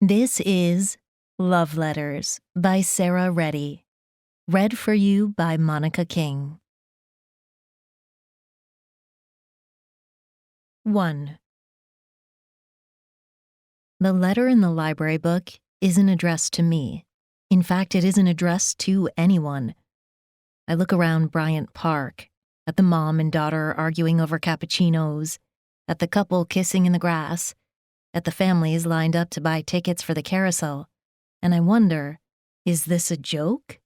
This is Love Letters by Sarah Reddy, read for you by Monica King. 1. The letter in the library book isn't addressed to me. In fact, it isn't addressed to anyone. I look around Bryant Park, at the mom and daughter arguing over cappuccinos, at the couple kissing in the grass, at the families lined up to buy tickets for the carousel, and I wonder, is this a joke?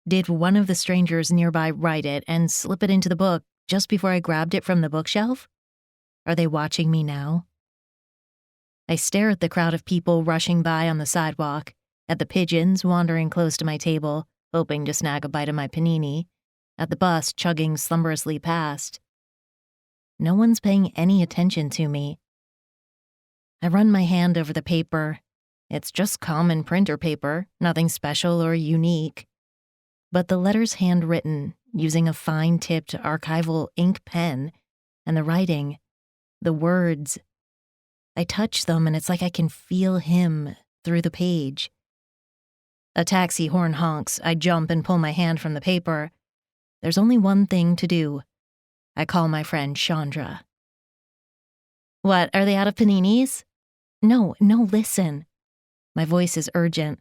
Did one of the strangers nearby write it and slip it into the book just before I grabbed it from the bookshelf? Are they watching me now? I stare at the crowd of people rushing by on the sidewalk, at the pigeons wandering close to my table, hoping to snag a bite of my panini, at the bus chugging slumberously past. No one's paying any attention to me. I run my hand over the paper. It's just common printer paper, nothing special or unique. But the letter's handwritten, using a fine-tipped archival ink pen, and the writing, the words. I touch them and it's like I can feel him through the page. A taxi horn honks. I jump and pull my hand from the paper. There's only one thing to do. I call my friend Chandra. What, are they out of paninis? No, listen. My voice is urgent.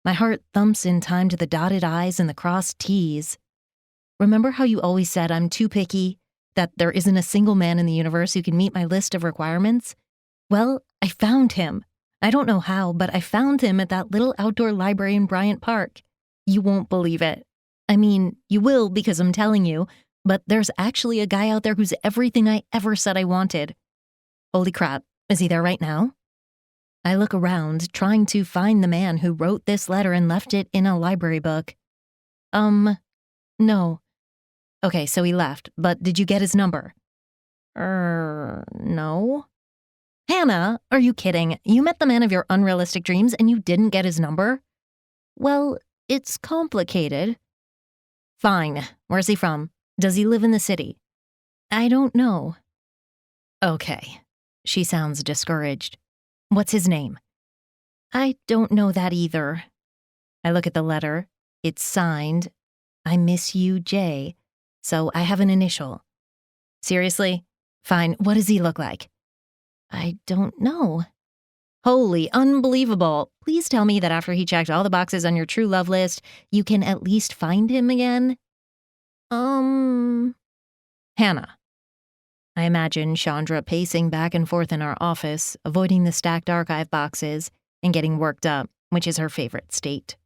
My heart thumps in time to the dotted I's and the crossed T's. Remember how you always said I'm too picky, that there isn't a single man in the universe who can meet my list of requirements? Well, I found him. I don't know how, but I found him at that little outdoor library in Bryant Park. You won't believe it. I mean, you will because I'm telling you, but there's actually a guy out there who's everything I ever said I wanted. Holy crap, is he there right now? I look around, trying to find the man who wrote this letter and left it in a library book. No. Okay, so he left, but did you get his number? No. Hannah, are you kidding? You met the man of your unrealistic dreams and you didn't get his number? Well, it's complicated. Fine. Where's he from? Does he live in the city? I don't know. Okay. She sounds discouraged. What's his name? I don't know that either. I look at the letter. It's signed, I miss you, J, so I have an initial. Seriously? Fine, what does he look like? I don't know. Holy, unbelievable. Please tell me that after he checked all the boxes on your true love list, you can at least find him again? Hannah. I imagine Chandra pacing back and forth in our office, avoiding the stacked archive boxes, and getting worked up, which is her favorite state.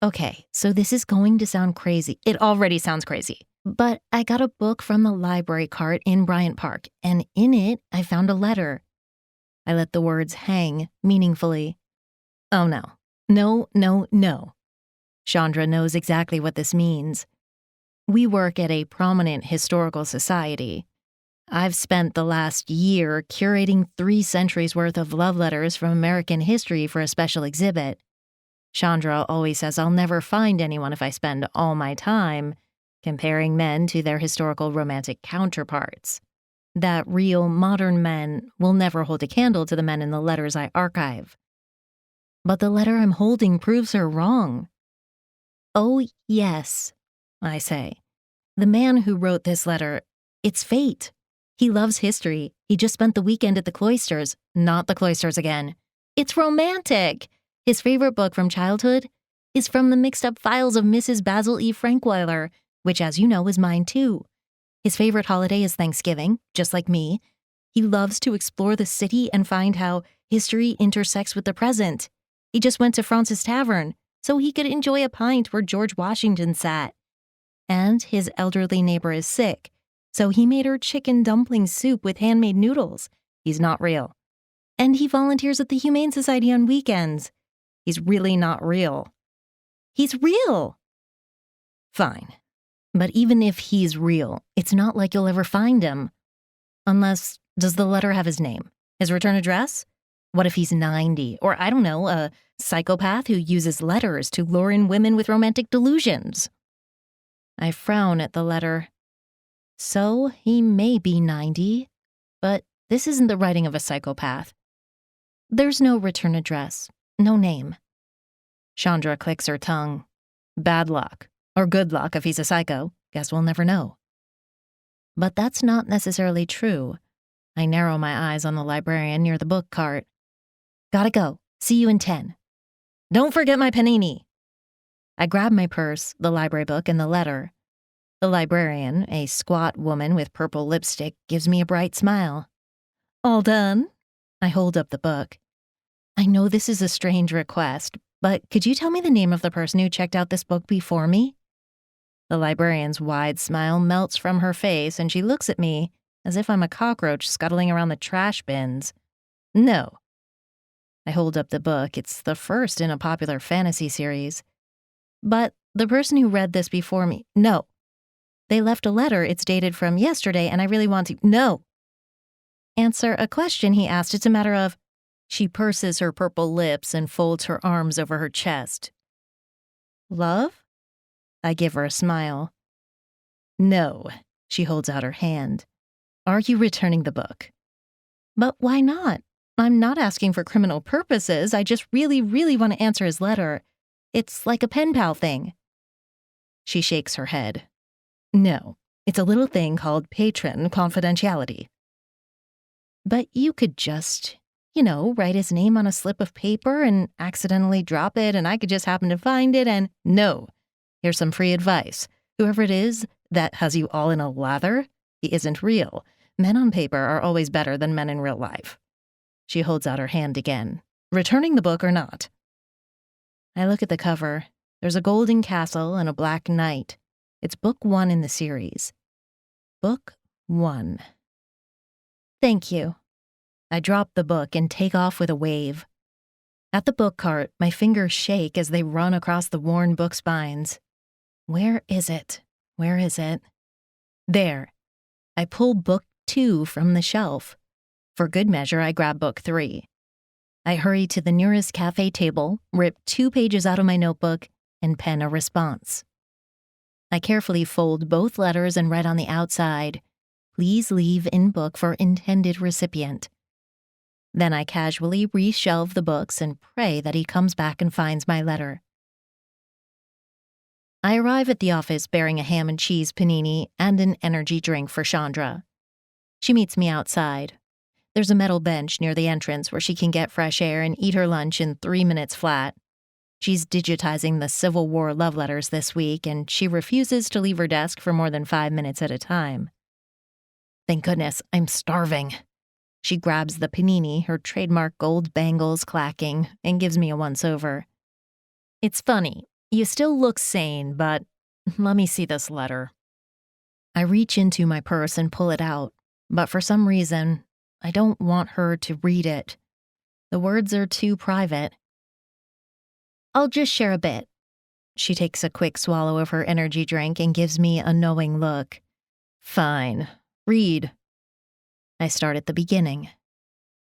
Okay, so this is going to sound crazy. It already sounds crazy. But I got a book from the library cart in Bryant Park, and in it, I found a letter. I let the words hang meaningfully. Oh no. No. Chandra knows exactly what this means. We work at a prominent historical society. I've spent the last year curating 3 centuries worth of love letters from American history for a special exhibit. Chandra always says I'll never find anyone if I spend all my time comparing men to their historical romantic counterparts. That real modern men will never hold a candle to the men in the letters I archive. But the letter I'm holding proves her wrong. Oh, yes, I say. The man who wrote this letter, it's fate. He loves history. He just spent the weekend at the cloisters, not the cloisters again. It's romantic. His favorite book from childhood is from the mixed-up files of Mrs. Basil E. Frankweiler, which, as you know, is mine too. His favorite holiday is Thanksgiving, just like me. He loves to explore the city and find how history intersects with the present. He just went to Francis Tavern, so he could enjoy a pint where George Washington sat. And his elderly neighbor is sick, so he made her chicken dumpling soup with handmade noodles. He's not real. And he volunteers at the Humane Society on weekends. He's really not real. He's real! Fine. But even if he's real, it's not like you'll ever find him. Unless, does the letter have his name? His return address? What if he's 90? Or, I don't know, a psychopath who uses letters to lure in women with romantic delusions? I frown at the letter. So, he may be 90, but this isn't the writing of a psychopath. There's no return address, no name. Chandra clicks her tongue. Bad luck. Or good luck if he's a psycho. Guess we'll never know. But that's not necessarily true. I narrow my eyes on the librarian near the book cart. Gotta go. See you in 10. Don't forget my panini. I grab my purse, the library book, and the letter. The librarian, a squat woman with purple lipstick, gives me a bright smile. All done? I hold up the book. I know this is a strange request, but could you tell me the name of the person who checked out this book before me? The librarian's wide smile melts from her face, and she looks at me as if I'm a cockroach scuttling around the trash bins. No. I hold up the book. It's the first in a popular fantasy series. But the person who read this before me, no. They left a letter. It's dated from yesterday, and I really want to, no. Answer a question he asked. It's a matter of, she purses her purple lips and folds her arms over her chest. Love? I give her a smile. No. She holds out her hand. Are you returning the book? But why not? I'm not asking for criminal purposes. I just really, really want to answer his letter. It's like a pen pal thing. She shakes her head. No, it's a little thing called patron confidentiality. But you could just, write his name on a slip of paper and accidentally drop it, and I could just happen to find it, and no. Here's some free advice. Whoever it is that has you all in a lather, he isn't real. Men on paper are always better than men in real life. She holds out her hand again. Returning the book or not? I look at the cover. There's a golden castle and a black knight. It's book 1 in the series. Book 1. Thank you. I drop the book and take off with a wave. At the book cart, my fingers shake as they run across the worn book spines. Where is it? Where is it? There. I pull book 2 from the shelf. For good measure, I grab book 3. I hurry to the nearest cafe table, rip 2 pages out of my notebook, and pen a response. I carefully fold both letters and write on the outside, "Please leave in book for intended recipient." Then I casually reshelve the books and pray that he comes back and finds my letter. I arrive at the office bearing a ham and cheese panini and an energy drink for Chandra. She meets me outside. There's a metal bench near the entrance where she can get fresh air and eat her lunch in 3 minutes flat. She's digitizing the Civil War love letters this week, and she refuses to leave her desk for more than 5 minutes at a time. Thank goodness, I'm starving. She grabs the panini, her trademark gold bangles clacking, and gives me a once-over. It's funny. You still look sane, but let me see this letter. I reach into my purse and pull it out, but for some reason, I don't want her to read it. The words are too private. I'll just share a bit. She takes a quick swallow of her energy drink and gives me a knowing look. Fine. Read. I start at the beginning.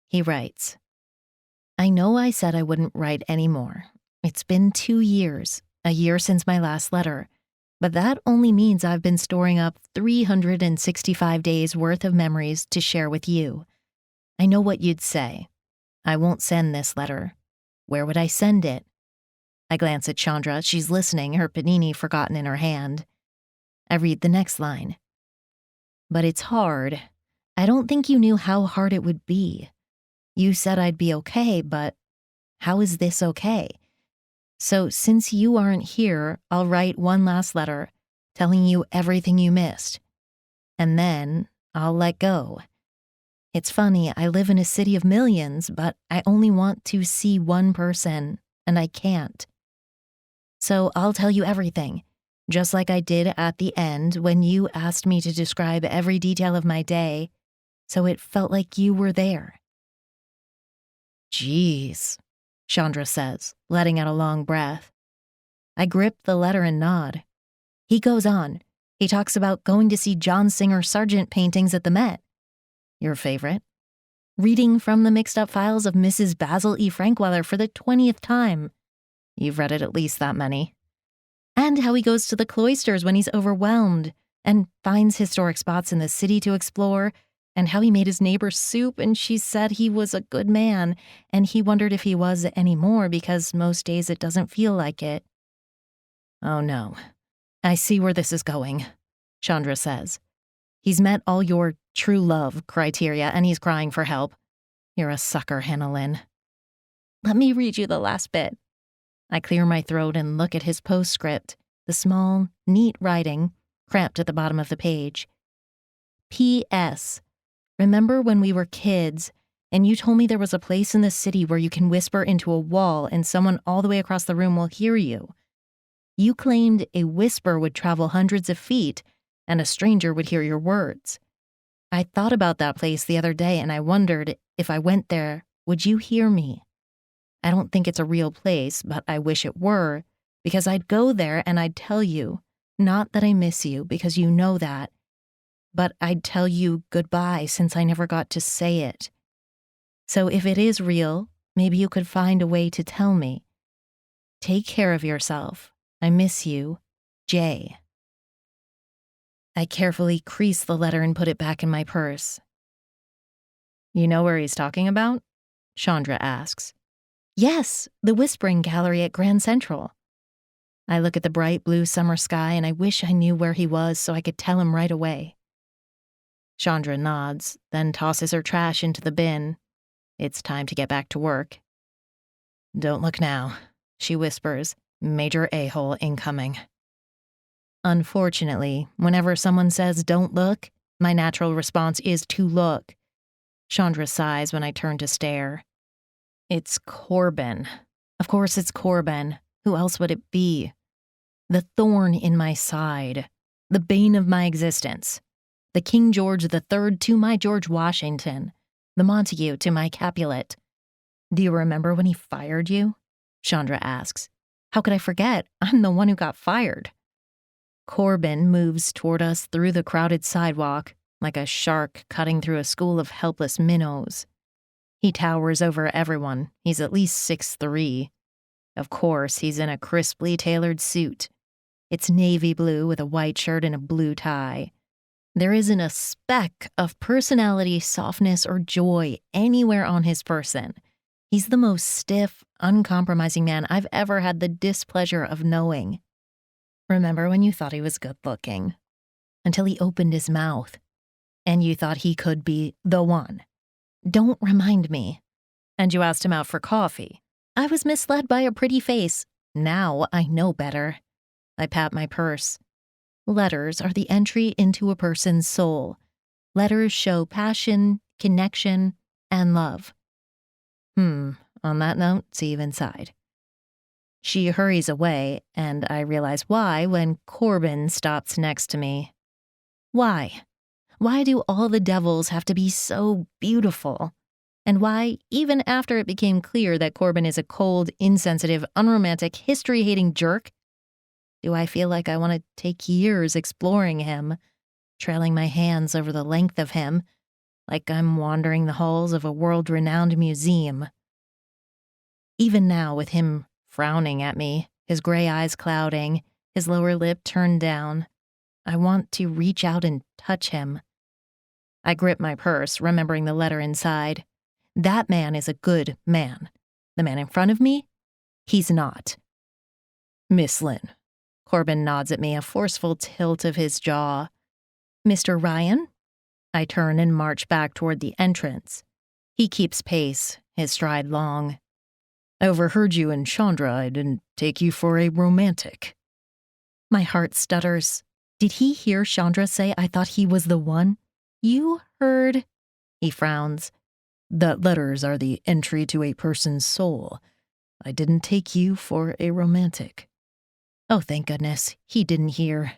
He writes, I know I said I wouldn't write anymore. It's been 2 years, a year since my last letter, but that only means I've been storing up 365 days worth of memories to share with you. I know what you'd say. I won't send this letter. Where would I send it? I glance at Chandra. She's listening, her panini forgotten in her hand. I read the next line. But it's hard. I don't think you knew how hard it would be. You said I'd be okay, but how is this okay? So since you aren't here, I'll write one last letter, telling you everything you missed. And then I'll let go. It's funny, I live in a city of millions, but I only want to see one person, and I can't. So I'll tell you everything, just like I did at the end when you asked me to describe every detail of my day, so it felt like you were there. Jeez, Chandra says, letting out a long breath. I grip the letter and nod. He goes on. He talks about going to see John Singer Sargent paintings at the Met. Your favorite? Reading from the mixed-up files of Mrs. Basil E. Frankweiler for the 20th time. You've read it at least that many. And how he goes to the cloisters when he's overwhelmed and finds historic spots in the city to explore, and how he made his neighbor soup, and she said he was a good man, and he wondered if he was anymore because most days it doesn't feel like it. Oh no, I see where this is going, Chandra says. He's met all your true love criteria, and he's crying for help. You're a sucker, Hannah Lynn. Let me read you the last bit. I clear my throat and look at his postscript, the small, neat writing, cramped at the bottom of the page. P.S. Remember when we were kids, and you told me there was a place in the city where you can whisper into a wall and someone all the way across the room will hear you? You claimed a whisper would travel hundreds of feet, and a stranger would hear your words. I thought about that place the other day, and I wondered if I went there, would you hear me? I don't think it's a real place, but I wish it were, because I'd go there and I'd tell you, not that I miss you, because you know that, but I'd tell you goodbye since I never got to say it. So if it is real, maybe you could find a way to tell me. Take care of yourself. I miss you. Jay. I carefully crease the letter and put it back in my purse. You know where he's talking about? Chandra asks. Yes, the Whispering Gallery at Grand Central. I look at the bright blue summer sky and I wish I knew where he was so I could tell him right away. Chandra nods, then tosses her trash into the bin. It's time to get back to work. Don't look now, she whispers, major a-hole incoming. Unfortunately, whenever someone says don't look, my natural response is to look. Chandra sighs when I turn to stare. It's Corbin. Of course it's Corbin. Who else would it be? The thorn in my side. The bane of my existence. The King George III to my George Washington. The Montague to my Capulet. Do you remember when he fired you? Chandra asks. How could I forget? I'm the one who got fired. Corbin moves toward us through the crowded sidewalk, like a shark cutting through a school of helpless minnows. He towers over everyone. He's at least 6'3". Of course, he's in a crisply tailored suit. It's navy blue with a white shirt and a blue tie. There isn't a speck of personality, softness, or joy anywhere on his person. He's the most stiff, uncompromising man I've ever had the displeasure of knowing. Remember when you thought he was good-looking? Until he opened his mouth. And you thought he could be the one. Don't remind me. And you asked him out for coffee. I was misled by a pretty face. Now I know better. I pat my purse. Letters are the entry into a person's soul. Letters show passion, connection, and love. On that note, see you inside. She hurries away, and I realize why when Corbin stops next to me. Why? Why do all the devils have to be so beautiful? And why, even after it became clear that Corbin is a cold, insensitive, unromantic, history-hating jerk, do I feel like I want to take years exploring him, trailing my hands over the length of him, like I'm wandering the halls of a world-renowned museum? Even now, with him frowning at me, his gray eyes clouding, his lower lip turned down, I want to reach out and touch him. I grip my purse, remembering the letter inside. That man is a good man. The man in front of me? He's not. Miss Lynn. Corbin nods at me, a forceful tilt of his jaw. Mr. Ryan? I turn and march back toward the entrance. He keeps pace, his stride long. I overheard you and Chandra. I didn't take you for a romantic. My heart stutters. Did he hear Chandra say I thought he was the one? You heard? He frowns. That letters are the entry to a person's soul. I didn't take you for a romantic. Oh, thank goodness, he didn't hear.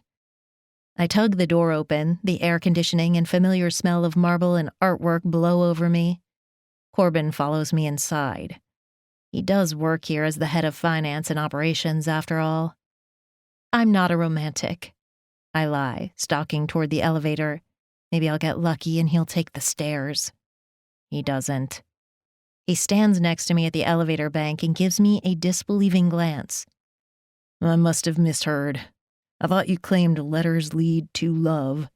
I tug the door open, the air conditioning and familiar smell of marble and artwork blow over me. Corbin follows me inside. He does work here as the head of finance and operations, after all. I'm not a romantic. I lie, stalking toward the elevator. Maybe I'll get lucky and he'll take the stairs. He doesn't. He stands next to me at the elevator bank and gives me a disbelieving glance. I must have misheard. I thought you claimed letters lead to love.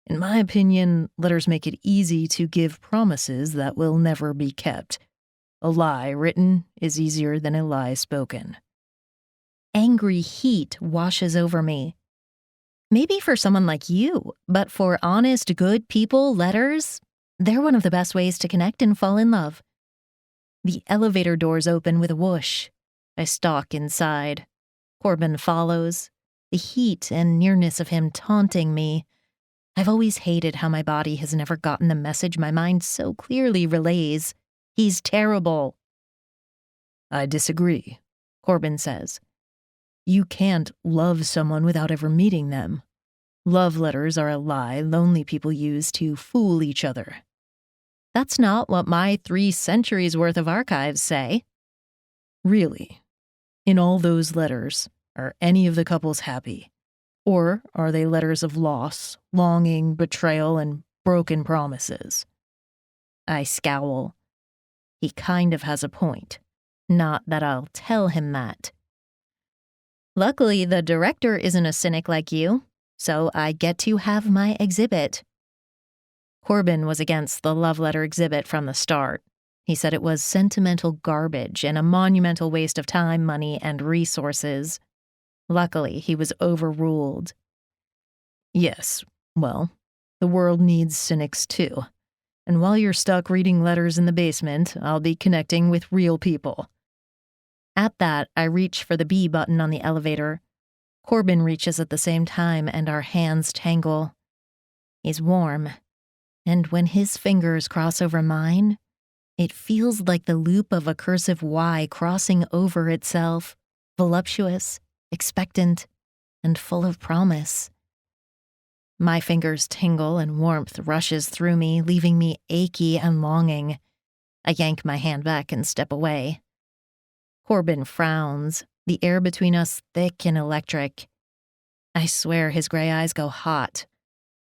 In my opinion, letters make it easy to give promises that will never be kept. A lie written is easier than a lie spoken. Angry heat washes over me. Maybe for someone like you, but for honest, good people, letters, they're one of the best ways to connect and fall in love. The elevator doors open with a whoosh. I stalk inside. Corbin follows, the heat and nearness of him taunting me. I've always hated how my body has never gotten the message my mind so clearly relays. He's terrible. I disagree, Corbin says. You can't love someone without ever meeting them. Love letters are a lie lonely people use to fool each other. That's not what my 3 centuries worth of archives say. Really? In all those letters, are any of the couples happy? Or are they letters of loss, longing, betrayal, and broken promises? I scowl. He kind of has a point. Not that I'll tell him that. Luckily, the director isn't a cynic like you, so I get to have my exhibit. Corbin was against the love letter exhibit from the start. He said it was sentimental garbage and a monumental waste of time, money, and resources. Luckily, he was overruled. Yes, well, the world needs cynics too. And while you're stuck reading letters in the basement, I'll be connecting with real people. At that, I reach for the B button on the elevator. Corbin reaches at the same time, and our hands tangle. He's warm, and when his fingers cross over mine, it feels like the loop of a cursive Y crossing over itself, voluptuous, expectant, and full of promise. My fingers tingle and warmth rushes through me, leaving me achy and longing. I yank my hand back and step away. Corbin frowns, the air between us thick and electric. I swear his gray eyes go hot,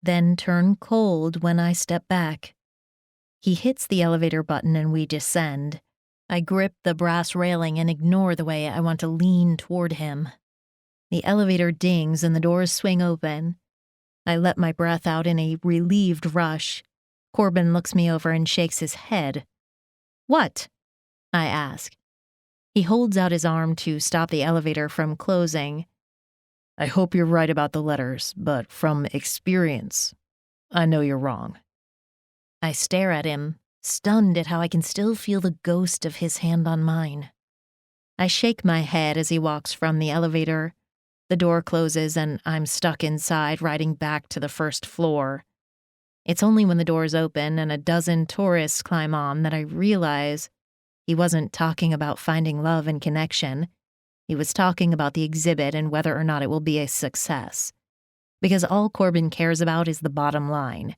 then turn cold when I step back. He hits the elevator button and we descend. I grip the brass railing and ignore the way I want to lean toward him. The elevator dings and the doors swing open. I let my breath out in a relieved rush. Corbin looks me over and shakes his head. "What?" I ask. He holds out his arm to stop the elevator from closing. I hope you're right about the letters, but from experience, I know you're wrong. I stare at him, stunned at how I can still feel the ghost of his hand on mine. I shake my head as he walks from the elevator. The door closes and I'm stuck inside, riding back to the first floor. It's only when the doors open and a dozen tourists climb on that I realize he wasn't talking about finding love and connection. He was talking about the exhibit and whether or not it will be a success. Because all Corbin cares about is the bottom line.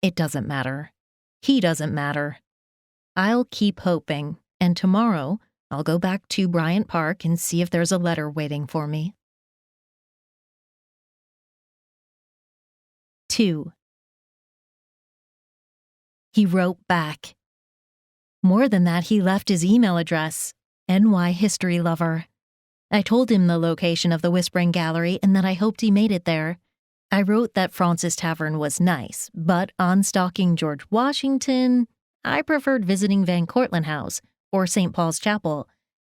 It doesn't matter. He doesn't matter. I'll keep hoping, and tomorrow I'll go back to Bryant Park and see if there's a letter waiting for me. 2. He wrote back. More than that, he left his email address, NY History Lover. I told him the location of the Whispering Gallery and that I hoped he made it there. I wrote that Francis Tavern was nice, but on stalking George Washington, I preferred visiting Van Cortlandt House or St. Paul's Chapel.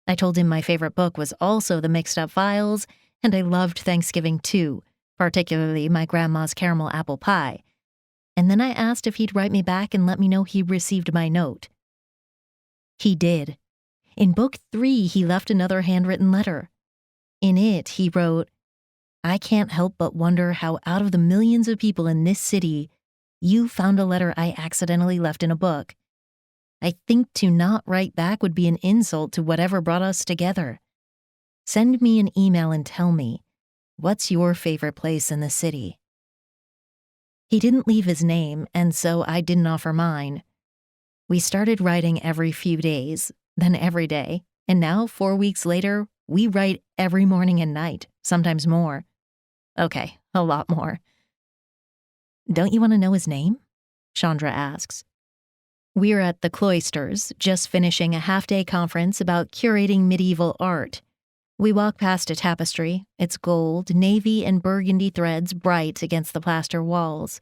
I told him my favorite book was also The Mixed Up Files, and I loved Thanksgiving too, particularly my grandma's caramel apple pie. And then I asked if he'd write me back and let me know he received my note. He did. In Book 3, he left another handwritten letter. In it, he wrote, I can't help but wonder how out of the millions of people in this city, you found a letter I accidentally left in a book. I think to not write back would be an insult to whatever brought us together. Send me an email and tell me, what's your favorite place in the city? He didn't leave his name, and so I didn't offer mine. We started writing every few days, then every day, and now 4 weeks later, we write every morning and night, sometimes more. Okay, a lot more. Don't you want to know his name? Chandra asks. We're at the Cloisters, just finishing a half-day conference about curating medieval art. We walk past a tapestry, its gold, navy, and burgundy threads bright against the plaster walls.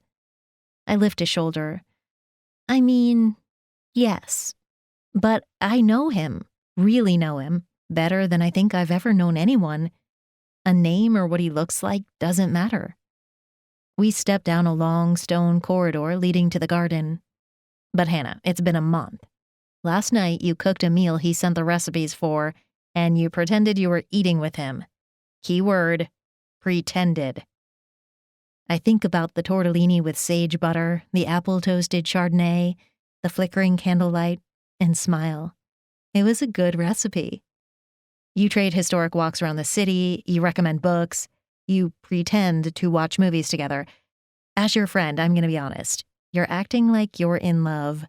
I lift a shoulder. I mean, yes. But I know him, really know him, better than I think I've ever known anyone. A name or what he looks like doesn't matter. We step down a long stone corridor leading to the garden. But Hannah, it's been a month. Last night you cooked a meal he sent the recipes for, and you pretended you were eating with him. Keyword, pretended. I think about the tortellini with sage butter, the apple-toasted Chardonnay, the flickering candlelight, and smile. It was a good recipe. You trade historic walks around the city, you recommend books, you pretend to watch movies together. As your friend, I'm going to be honest. You're acting like you're in love,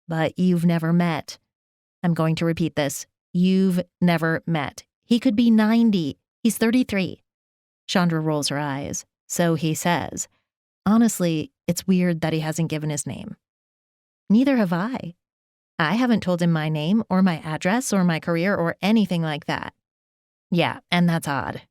but you've never met. I'm going to repeat this. You've never met. He could be 90. He's 33. Chandra rolls her eyes. So he says. Honestly, it's weird that he hasn't given his name. Neither have I. I haven't told him my name or my address or my career or anything like that. Yeah, and that's odd.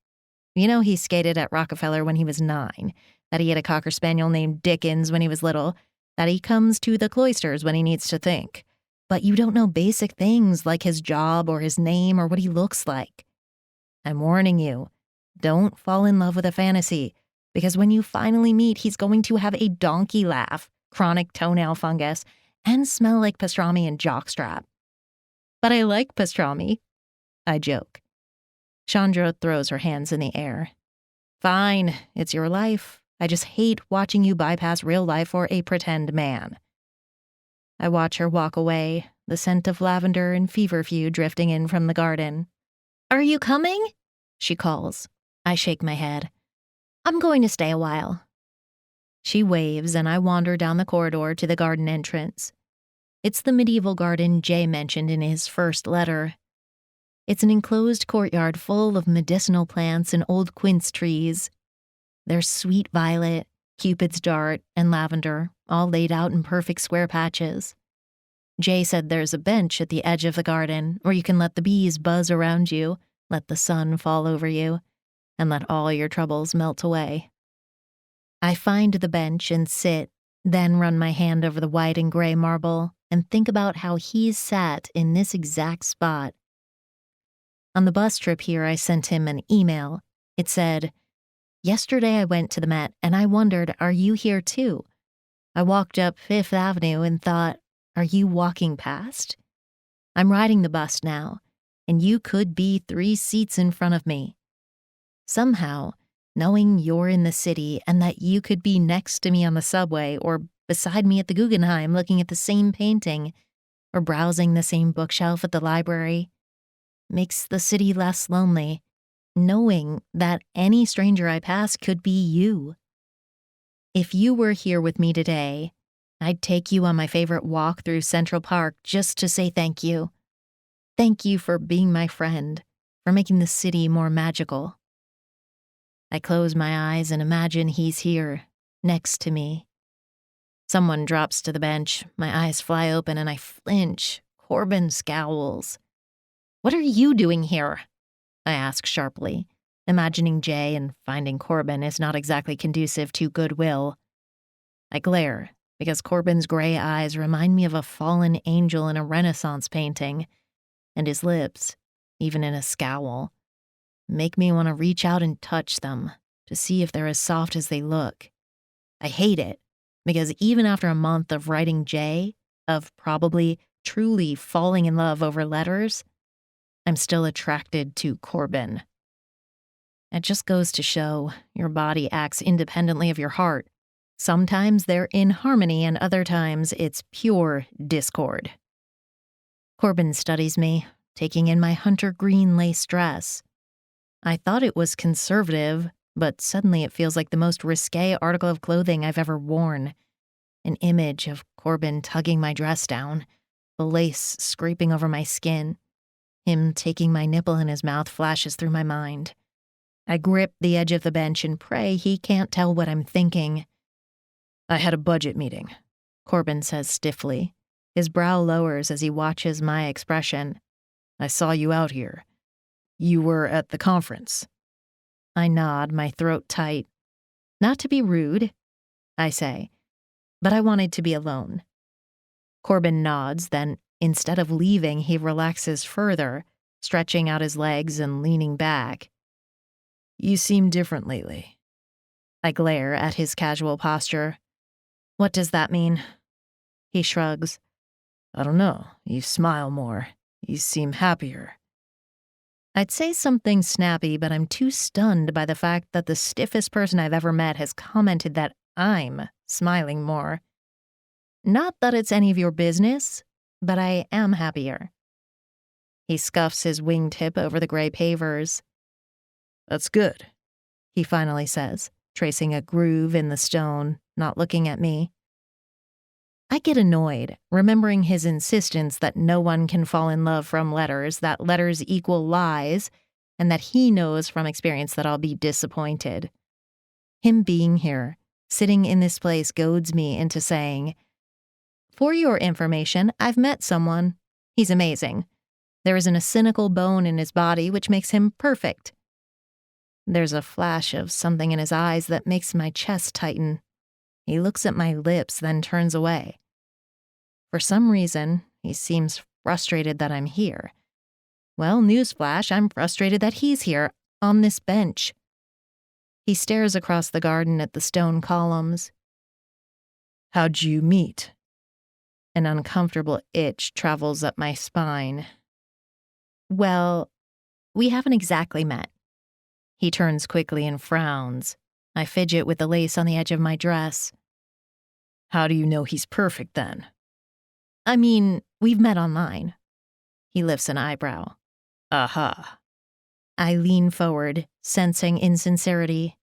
You know he skated at Rockefeller when he was 9, that he had a Cocker Spaniel named Dickens when he was little, that he comes to the cloisters when he needs to think. But you don't know basic things like his job or his name or what he looks like. I'm warning you, don't fall in love with a fantasy, because when you finally meet, he's going to have a donkey laugh, chronic toenail fungus, and smell like pastrami and jockstrap. But I like pastrami, I joke. Chandra throws her hands in the air. Fine, it's your life. I just hate watching you bypass real life for a pretend man. I watch her walk away, the scent of lavender and feverfew drifting in from the garden. Are you coming? She calls. I shake my head. I'm going to stay a while. She waves and I wander down the corridor to the garden entrance. It's the medieval garden Jay mentioned in his first letter. It's an enclosed courtyard full of medicinal plants and old quince trees. There's sweet violet, Cupid's dart, and lavender, all laid out in perfect square patches. Jay said there's a bench at the edge of the garden where you can let the bees buzz around you, let the sun fall over you, and let all your troubles melt away. I find the bench and sit, then run my hand over the white and gray marble and think about how he's sat in this exact spot. On the bus trip here, I sent him an email. It said, "Yesterday I went to the Met and I wondered, are you here too? I walked up Fifth Avenue and thought, are you walking past? I'm riding the bus now, and you could be 3 seats in front of me. Somehow, knowing you're in the city and that you could be next to me on the subway or beside me at the Guggenheim looking at the same painting or browsing the same bookshelf at the library, makes the city less lonely, knowing that any stranger I pass could be you. If you were here with me today, I'd take you on my favorite walk through Central Park just to say thank you. Thank you for being my friend, for making the city more magical." I close my eyes and imagine he's here, next to me. Someone drops to the bench, my eyes fly open and I flinch. Corbin scowls. "What are you doing here?" I ask sharply, imagining Jay and finding Corbin is not exactly conducive to goodwill. I glare, because Corbin's gray eyes remind me of a fallen angel in a Renaissance painting, and his lips, even in a scowl, make me want to reach out and touch them to see if they're as soft as they look. I hate it, because even after a month of writing Jay, of probably truly falling in love over letters, I'm still attracted to Corbin. It just goes to show your body acts independently of your heart. Sometimes they're in harmony and other times it's pure discord. Corbin studies me, taking in my hunter green lace dress. I thought it was conservative, but suddenly it feels like the most risque article of clothing I've ever worn. An image of Corbin tugging my dress down, the lace scraping over my skin. Him taking my nipple in his mouth flashes through my mind. I grip the edge of the bench and pray he can't tell what I'm thinking. "I had a budget meeting," Corbin says stiffly. His brow lowers as he watches my expression. "I saw you out here. You were at the conference. I nod, my throat tight. Not to be rude, I say, but I wanted to be alone. Corbin nods, then instead of leaving, he relaxes further, stretching out his legs and leaning back. You seem different lately. I glare at his casual posture. What does that mean? He shrugs. I don't know. You smile more. You seem happier. I'd say something snappy, but I'm too stunned by the fact that the stiffest person I've ever met has commented that I'm smiling more. Not that it's any of your business, but I am happier. He scuffs his wingtip over the gray pavers. That's good, he finally says, tracing a groove in the stone, not looking at me. I get annoyed, remembering his insistence that no one can fall in love from letters, that letters equal lies, and that he knows from experience that I'll be disappointed. Him being here, sitting in this place, goads me into saying, "For your information, I've met someone. He's amazing. There isn't a cynical bone in his body, which makes him perfect." There's a flash of something in his eyes that makes my chest tighten. He looks at my lips, then turns away. For some reason, he seems frustrated that I'm here. Well, newsflash, I'm frustrated that he's here, on this bench. He stares across the garden at the stone columns. How'd you meet? An uncomfortable itch travels up my spine. Well, we haven't exactly met. He turns quickly and frowns. I fidget with the lace on the edge of my dress. How do you know he's perfect, then? I mean, we've met online. He lifts an eyebrow. Aha. I lean forward, sensing insincerity.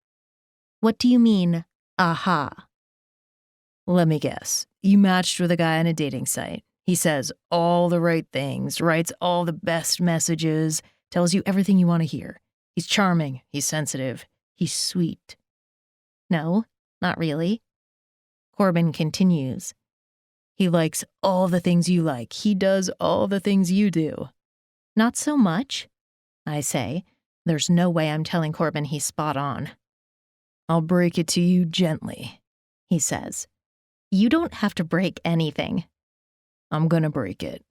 What do you mean, aha? Let me guess. You matched with a guy on a dating site. He says all the right things, writes all the best messages, tells you everything you want to hear. He's charming, he's sensitive, he's sweet. No, not really. Corbin continues. He likes all the things you like. He does all the things you do. Not so much, I say. There's no way I'm telling Corbin he's spot on. I'll break it to you gently, he says. You don't have to break anything. I'm gonna break it.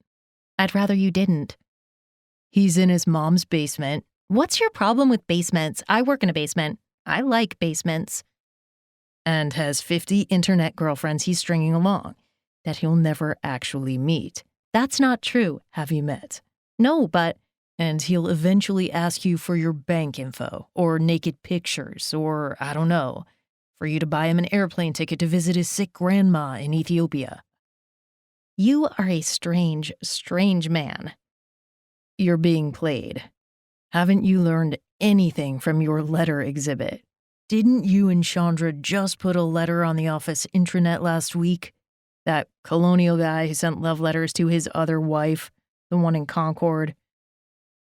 I'd rather you didn't. He's in his mom's basement. What's your problem with basements? I work in a basement. I like basements. And has 50 internet girlfriends he's stringing along that he'll never actually meet. That's not true. Have you met? No, but... And he'll eventually ask you for your bank info, or naked pictures, or, I don't know, for you to buy him an airplane ticket to visit his sick grandma in Ethiopia. You are a strange, strange man. You're being played. Haven't you learned anything from your letter exhibit? Didn't you and Chandra just put a letter on the office intranet last week? That colonial guy who sent love letters to his other wife, the one in Concord.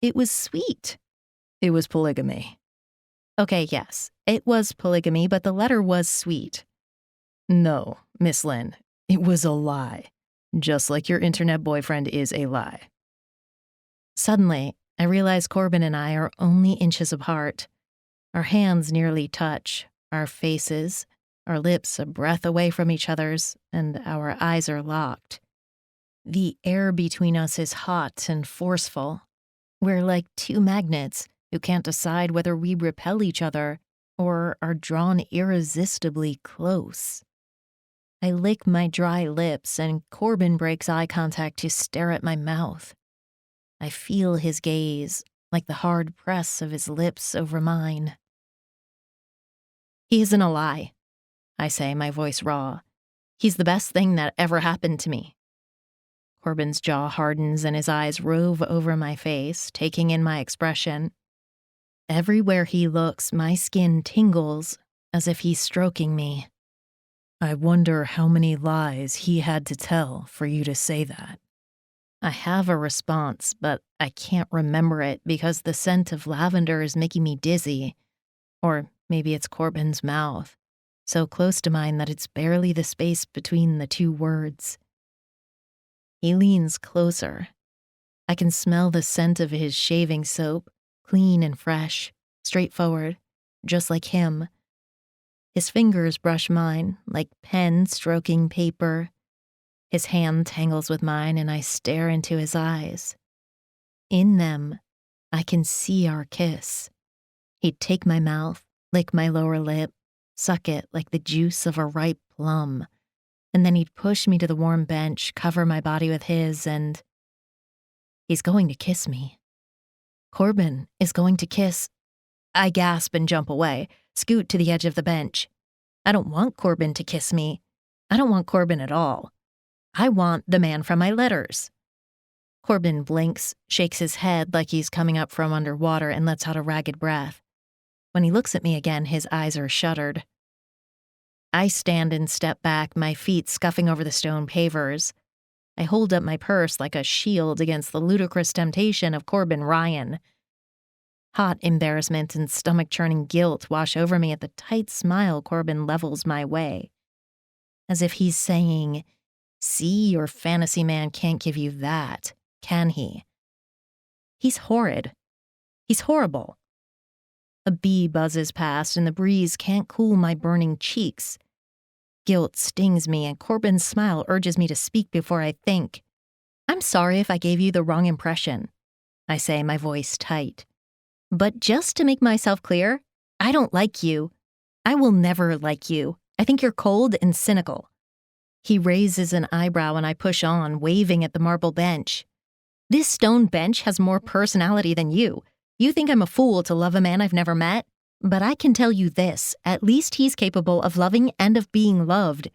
It was sweet. It was polygamy. Okay, yes, it was polygamy, but the letter was sweet. No, Miss Lynn, it was a lie. Just like your internet boyfriend is a lie. Suddenly, I realize Corbin and I are only inches apart. Our hands nearly touch, our faces, our lips a breath away from each other's, and our eyes are locked. The air between us is hot and forceful. We're like two magnets who can't decide whether we repel each other or are drawn irresistibly close. I lick my dry lips, and Corbin breaks eye contact to stare at my mouth. I feel his gaze, like the hard press of his lips over mine. He isn't a lie, I say, my voice raw. He's the best thing that ever happened to me. Corbin's jaw hardens and his eyes rove over my face, taking in my expression. Everywhere he looks, my skin tingles, as if he's stroking me. I wonder how many lies he had to tell for you to say that. I have a response, but I can't remember it because the scent of lavender is making me dizzy. Or maybe it's Corbin's mouth, so close to mine that it's barely the space between the two words. He leans closer. I can smell the scent of his shaving soap, clean and fresh, straightforward, just like him. His fingers brush mine, like pen stroking paper. His hand tangles with mine, and I stare into his eyes. In them, I can see our kiss. He'd take my mouth, lick my lower lip, suck it like the juice of a ripe plum, and then he'd push me to the warm bench, cover my body with his, and he's going to kiss me. Corbin is going to kiss. I gasp and jump away, scoot to the edge of the bench. I don't want Corbin to kiss me. I don't want Corbin at all. I want the man from my letters. Corbin blinks, shakes his head like he's coming up from underwater, and lets out a ragged breath. When he looks at me again, his eyes are shuttered. I stand and step back, my feet scuffing over the stone pavers. I hold up my purse like a shield against the ludicrous temptation of Corbin Ryan. Hot embarrassment and stomach-churning guilt wash over me at the tight smile Corbin levels my way. As if he's saying, "See, your fantasy man can't give you that, can he?" He's horrid. He's horrible. A bee buzzes past, and the breeze can't cool my burning cheeks. Guilt stings me, and Corbin's smile urges me to speak before I think. "I'm sorry if I gave you the wrong impression," I say, my voice tight. "But just to make myself clear, I don't like you. I will never like you. I think you're cold and cynical." He raises an eyebrow, and I push on, waving at the marble bench. "This stone bench has more personality than you. You think I'm a fool to love a man I've never met? But I can tell you this, at least he's capable of loving and of being loved.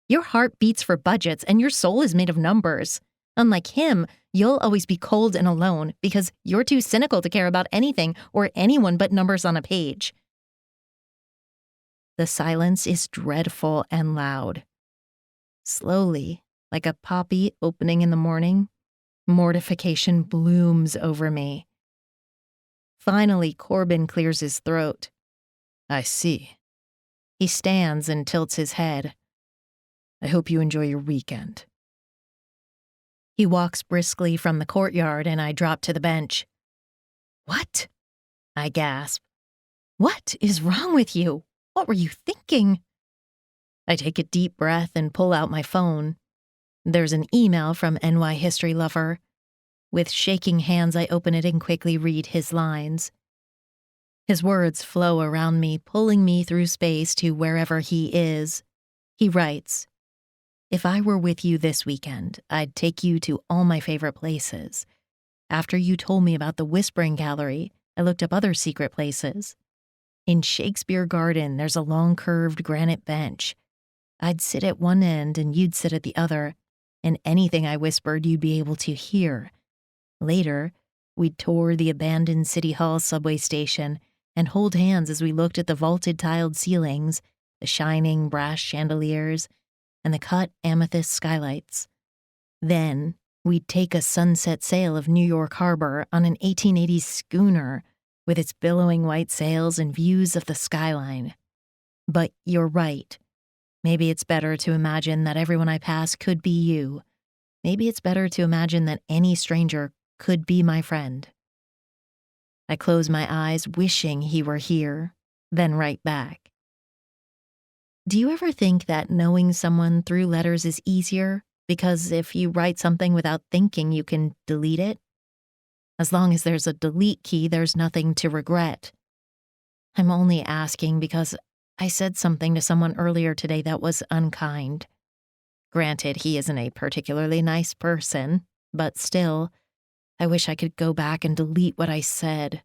Your heart beats for budgets, and your soul is made of numbers. Unlike him, you'll always be cold and alone because you're too cynical to care about anything or anyone but numbers on a page." The silence is dreadful and loud. Slowly, like a poppy opening in the morning, mortification blooms over me. Finally, Corbin clears his throat. "I see." He stands and tilts his head. "I hope you enjoy your weekend." He walks briskly from the courtyard, and I drop to the bench. "What?" I gasp. "What is wrong with you? What were you thinking?" I take a deep breath and pull out my phone. There's an email from NY History Lover. With shaking hands, I open it and quickly read his lines. His words flow around me, pulling me through space to wherever he is. He writes, "If I were with you this weekend, I'd take you to all my favorite places. After you told me about the Whispering Gallery, I looked up other secret places. In Shakespeare Garden, there's a long curved granite bench. I'd sit at one end and you'd sit at the other, and anything I whispered you'd be able to hear. Later, we'd tour the abandoned City Hall subway station and hold hands as we looked at the vaulted tiled ceilings, the shining brass chandeliers, and the cut amethyst skylights. Then, we'd take a sunset sail of New York Harbor on an 1880s schooner with its billowing white sails and views of the skyline. But you're right. Maybe it's better to imagine that everyone I pass could be you. Maybe it's better to imagine that any stranger could be my friend." I close my eyes, wishing he were here, then write back. "Do you ever think that knowing someone through letters is easier? Because if you write something without thinking, you can delete it? As long as there's a delete key, there's nothing to regret. I'm only asking because I said something to someone earlier today that was unkind. Granted, he isn't a particularly nice person, but still, I wish I could go back and delete what I said.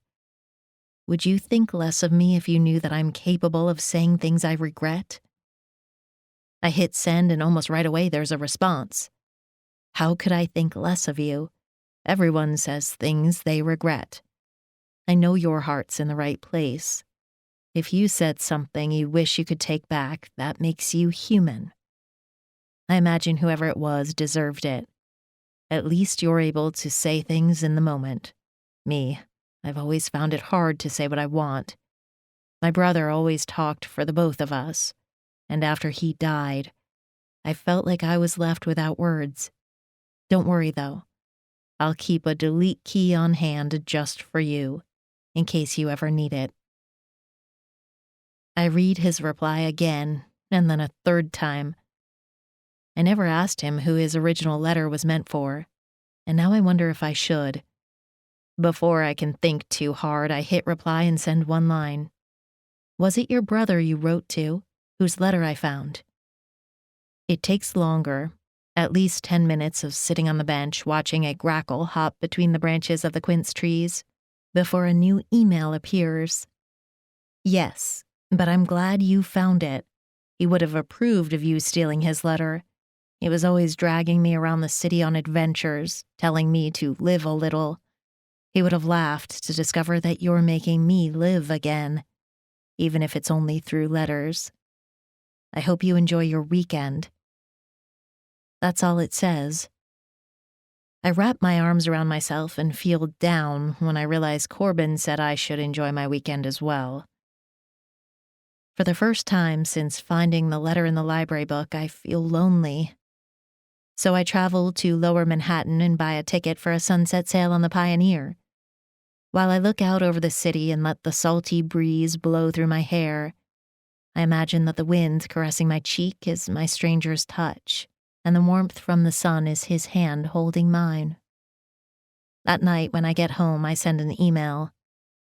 Would you think less of me if you knew that I'm capable of saying things I regret?" I hit send, and almost right away there's a response. "How could I think less of you? Everyone says things they regret. I know your heart's in the right place. If you said something you wish you could take back, that makes you human. I imagine whoever it was deserved it. At least you're able to say things in the moment. Me, I've always found it hard to say what I want. My brother always talked for the both of us, and after he died, I felt like I was left without words. Don't worry, though. I'll keep a delete key on hand just for you. in case you ever need it. I read his reply again, and then a third time. I never asked him who his original letter was meant for, and now I wonder if I should. Before I can think too hard, I hit reply and send one line. Was it your brother you wrote to, whose letter I found? It takes longer, at least 10 minutes of sitting on the bench watching a grackle hop between the branches of the quince trees, before a new email appears. Yes, but I'm glad you found it. He would have approved of you stealing his letter. He was always dragging me around the city on adventures, telling me to live a little. He would have laughed to discover that you're making me live again, even if it's only through letters. I hope you enjoy your weekend. That's all it says. I wrap my arms around myself and feel down when I realize Corbin said I should enjoy my weekend as well. For the first time since finding the letter in the library book, I feel lonely. So I travel to Lower Manhattan and buy a ticket for a sunset sail on the Pioneer. While I look out over the city and let the salty breeze blow through my hair, I imagine that the wind caressing my cheek is my stranger's touch, and the warmth from the sun is his hand holding mine. That night when I get home, I send an email.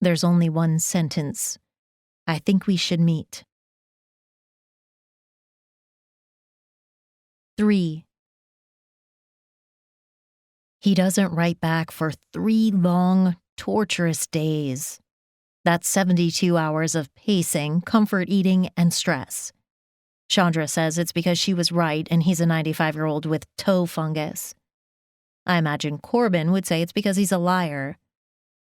There's only one sentence. I think we should meet. 3. He doesn't write back for 3 long, torturous days. That's 72 hours of pacing, comfort eating, and stress. Chandra says it's because she was right and he's a 95-year-old with toe fungus. I imagine Corbin would say it's because he's a liar.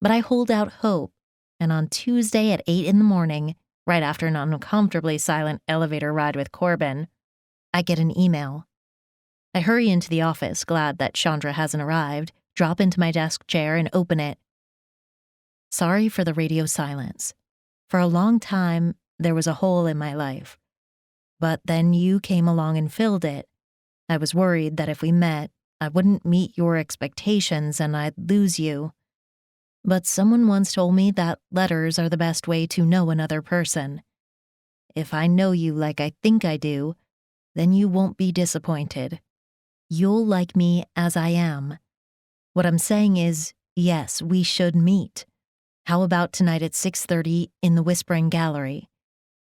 But I hold out hope, and on Tuesday at 8 in the morning, right after an uncomfortably silent elevator ride with Corbin, I get an email. I hurry into the office, glad that Chandra hasn't arrived, drop into my desk chair and open it. Sorry for the radio silence. For a long time, there was a hole in my life. But then you came along and filled it. I was worried that if we met, I wouldn't meet your expectations and I'd lose you. But someone once told me that letters are the best way to know another person. If I know you like I think I do, then you won't be disappointed. You'll like me as I am. What I'm saying is, yes, we should meet. How about tonight at 6:30 in the Whispering Gallery?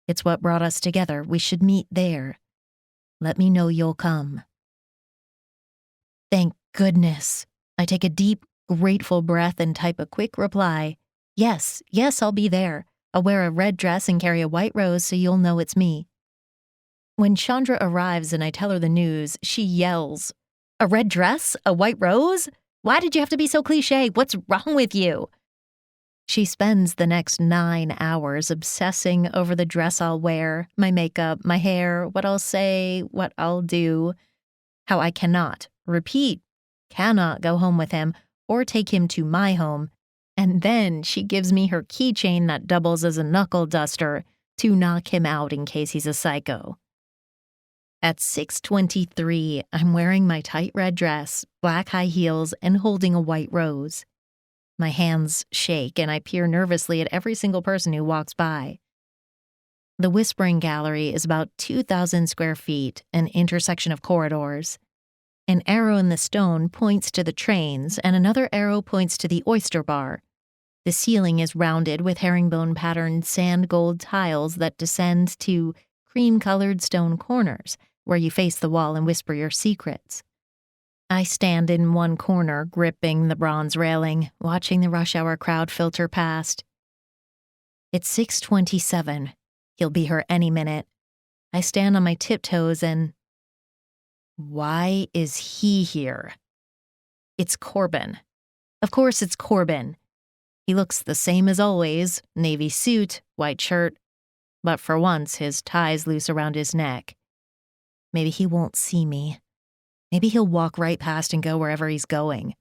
It's what brought us together. We should meet there. Let me know you'll come. Thank goodness. I take a deep, grateful breath and type a quick reply. Yes, I'll be there. I'll wear a red dress and carry a white rose so you'll know it's me. When Chandra arrives and I tell her the news, she yells, "A red dress? A white rose? Why did you have to be so cliché? What's wrong with you?" She spends the next 9 hours obsessing over the dress I'll wear, my makeup, my hair, what I'll say, what I'll do, how I cannot go home with him or take him to my home, and then she gives me her keychain that doubles as a knuckle duster to knock him out in case he's a psycho. At 6:23, I'm wearing my tight red dress, black high heels, and holding a white rose. My hands shake and I peer nervously at every single person who walks by. The Whispering Gallery is about 2,000 square feet, an intersection of corridors. An arrow in the stone points to the trains, and another arrow points to the oyster bar. The ceiling is rounded with herringbone-patterned sand gold tiles that descend to cream-colored stone corners, where you face the wall and whisper your secrets. I stand in one corner, gripping the bronze railing, watching the rush hour crowd filter past. It's 6:27. He'll be here any minute. I stand on my tiptoes and... Why is he here? It's Corbin. Of course it's Corbin. He looks the same as always, navy suit, white shirt, but for once his tie's loose around his neck. Maybe he won't see me. Maybe he'll walk right past and go wherever he's going.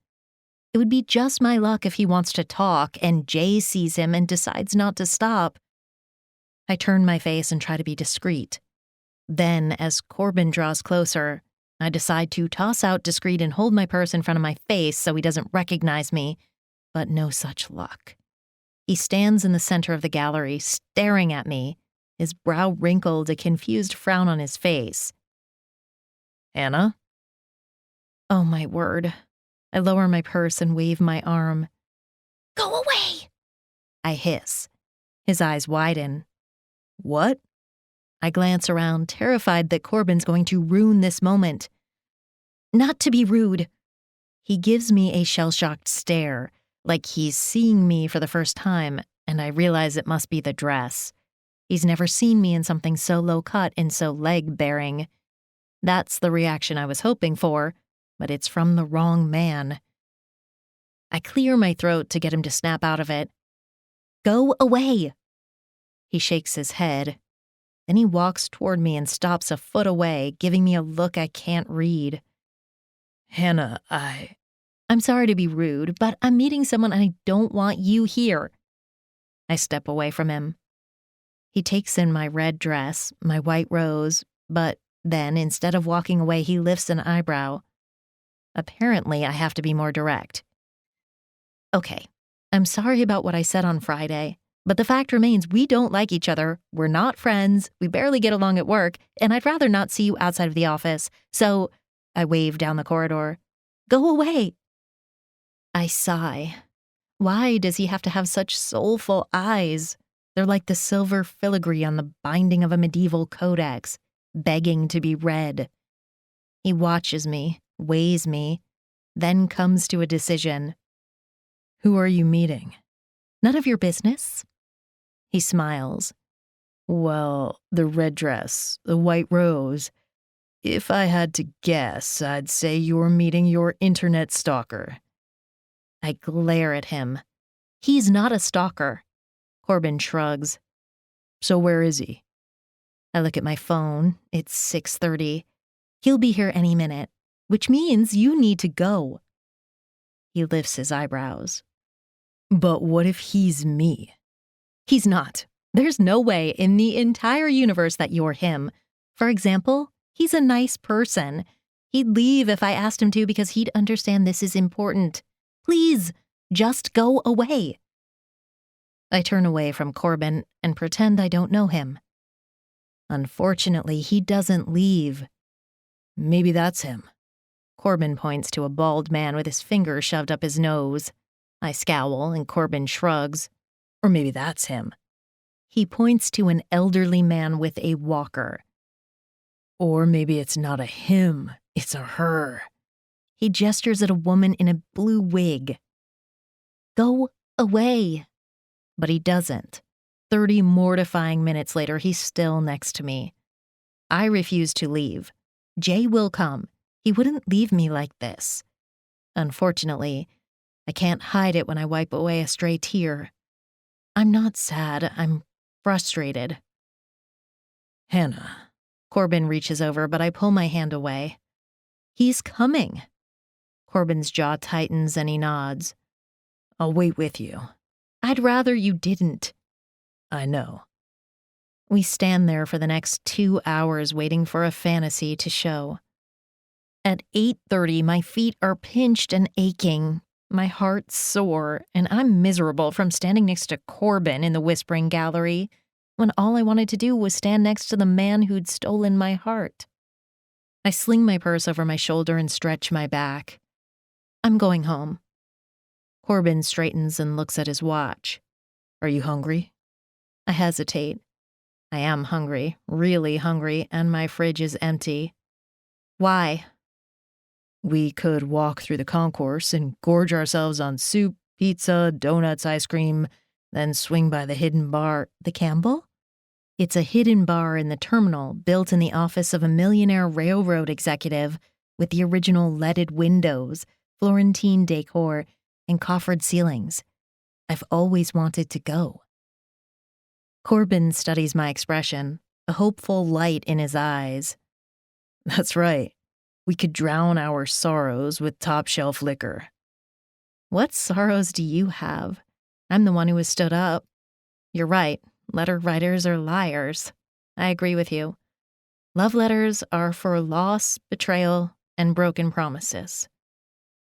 It would be just my luck if he wants to talk and Jay sees him and decides not to stop. I turn my face and try to be discreet. Then, as Corbin draws closer, I decide to toss out discreet and hold my purse in front of my face so he doesn't recognize me, but no such luck. He stands in the center of the gallery, staring at me, his brow wrinkled, a confused frown on his face. Hannah? Oh, my word. I lower my purse and wave my arm. Go away! I hiss. His eyes widen. What? I glance around, terrified that Corbin's going to ruin this moment. Not to be rude. He gives me a shell-shocked stare, like he's seeing me for the first time, and I realize it must be the dress. He's never seen me in something so low-cut and so leg-bearing. That's the reaction I was hoping for, but it's from the wrong man. I clear my throat to get him to snap out of it. Go away! He shakes his head. Then he walks toward me and stops a foot away, giving me a look I can't read. Hannah, I'm sorry to be rude, but I'm meeting someone and I don't want you here. I step away from him. He takes in my red dress, my white rose, but then, instead of walking away, he lifts an eyebrow. Apparently, I have to be more direct. Okay, I'm sorry about what I said on Friday, but the fact remains we don't like each other, we're not friends, we barely get along at work, and I'd rather not see you outside of the office, so I wave down the corridor. Go away! I sigh. Why does he have to have such soulful eyes? They're like the silver filigree on the binding of a medieval codex, begging to be read. He watches me, weighs me, then comes to a decision. Who are you meeting? None of your business. He smiles. Well, the red dress, the white rose. If I had to guess, I'd say you're meeting your internet stalker. I glare at him. He's not a stalker. Corbin shrugs. So where is he? I look at my phone. It's 6:30. He'll be here any minute, which means you need to go. He lifts his eyebrows. But what if he's me? He's not. There's no way in the entire universe that you're him. For example, he's a nice person. He'd leave if I asked him to because he'd understand this is important. Please, just go away. I turn away from Corbin and pretend I don't know him. Unfortunately, he doesn't leave. Maybe that's him. Corbin points to a bald man with his finger shoved up his nose. I scowl and Corbin shrugs. Or maybe that's him. He points to an elderly man with a walker. Or maybe it's not a him, it's a her. He gestures at a woman in a blue wig. Go away. But he doesn't. 30 mortifying minutes later, he's still next to me. I refuse to leave. Jay will come. He wouldn't leave me like this. Unfortunately, I can't hide it when I wipe away a stray tear. I'm not sad. I'm frustrated. Hannah. Corbin reaches over, but I pull my hand away. He's coming. Corbin's jaw tightens and he nods. I'll wait with you. I'd rather you didn't. I know. We stand there for the next 2 hours waiting for a fantasy to show. At 8:30, my feet are pinched and aching. My heart's sore, and I'm miserable from standing next to Corbin in the Whispering Gallery when all I wanted to do was stand next to the man who'd stolen my heart. I sling my purse over my shoulder and stretch my back. I'm going home. Corbin straightens and looks at his watch. Are you hungry? I hesitate. I am hungry, really hungry, and my fridge is empty. Why? We could walk through the concourse and gorge ourselves on soup, pizza, donuts, ice cream, then swing by the hidden bar. The Campbell? It's a hidden bar in the terminal built in the office of a millionaire railroad executive with the original leaded windows, Florentine decor, and coffered ceilings. I've always wanted to go. Corbin studies my expression, a hopeful light in his eyes. That's right. We could drown our sorrows with top-shelf liquor. What sorrows do you have? I'm the one who has stood up. You're right. Letter writers are liars. I agree with you. Love letters are for loss, betrayal, and broken promises.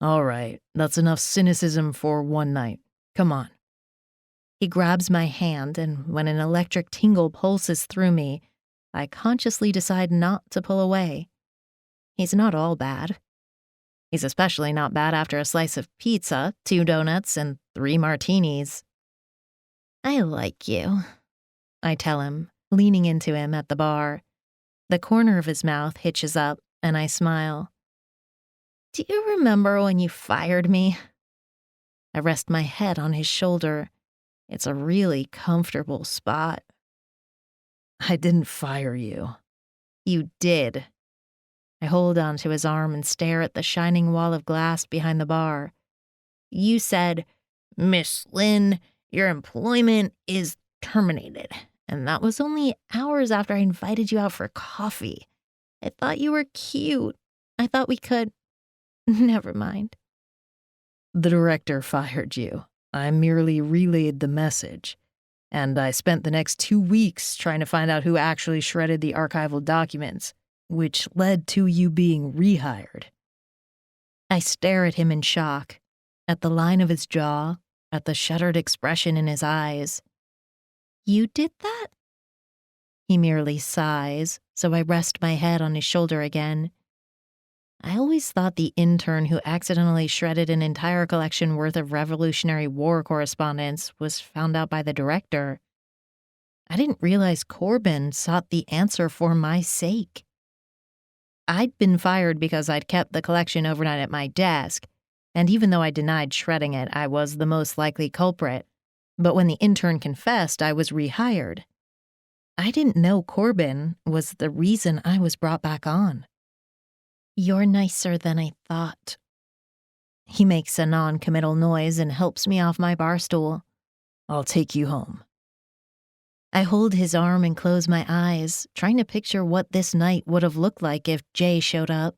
All right, that's enough cynicism for one night. Come on. He grabs my hand, and when an electric tingle pulses through me, I consciously decide not to pull away. He's not all bad. He's especially not bad after a slice of pizza, 2 donuts, and 3 martinis. I like you, I tell him, leaning into him at the bar. The corner of his mouth hitches up, and I smile. Do you remember when you fired me? I rest my head on his shoulder. It's a really comfortable spot. I didn't fire you. You did. I hold onto his arm and stare at the shining wall of glass behind the bar. You said, Miss Lynn, your employment is terminated. And that was only hours after I invited you out for coffee. I thought you were cute. I thought we could. Never mind. The director fired you. I merely relayed the message. And I spent the next 2 weeks trying to find out who actually shredded the archival documents, which led to you being rehired. I stare at him in shock, at the line of his jaw, at the shuttered expression in his eyes. You did that? He merely sighs, so I rest my head on his shoulder again. I always thought the intern who accidentally shredded an entire collection worth of Revolutionary War correspondence was found out by the director. I didn't realize Corbin sought the answer for my sake. I'd been fired because I'd kept the collection overnight at my desk, and even though I denied shredding it, I was the most likely culprit. But when the intern confessed, I was rehired. I didn't know Corbin was the reason I was brought back on. You're nicer than I thought. He makes a non-committal noise and helps me off my bar stool. I'll take you home. I hold his arm and close my eyes, trying to picture what this night would have looked like if Jay showed up.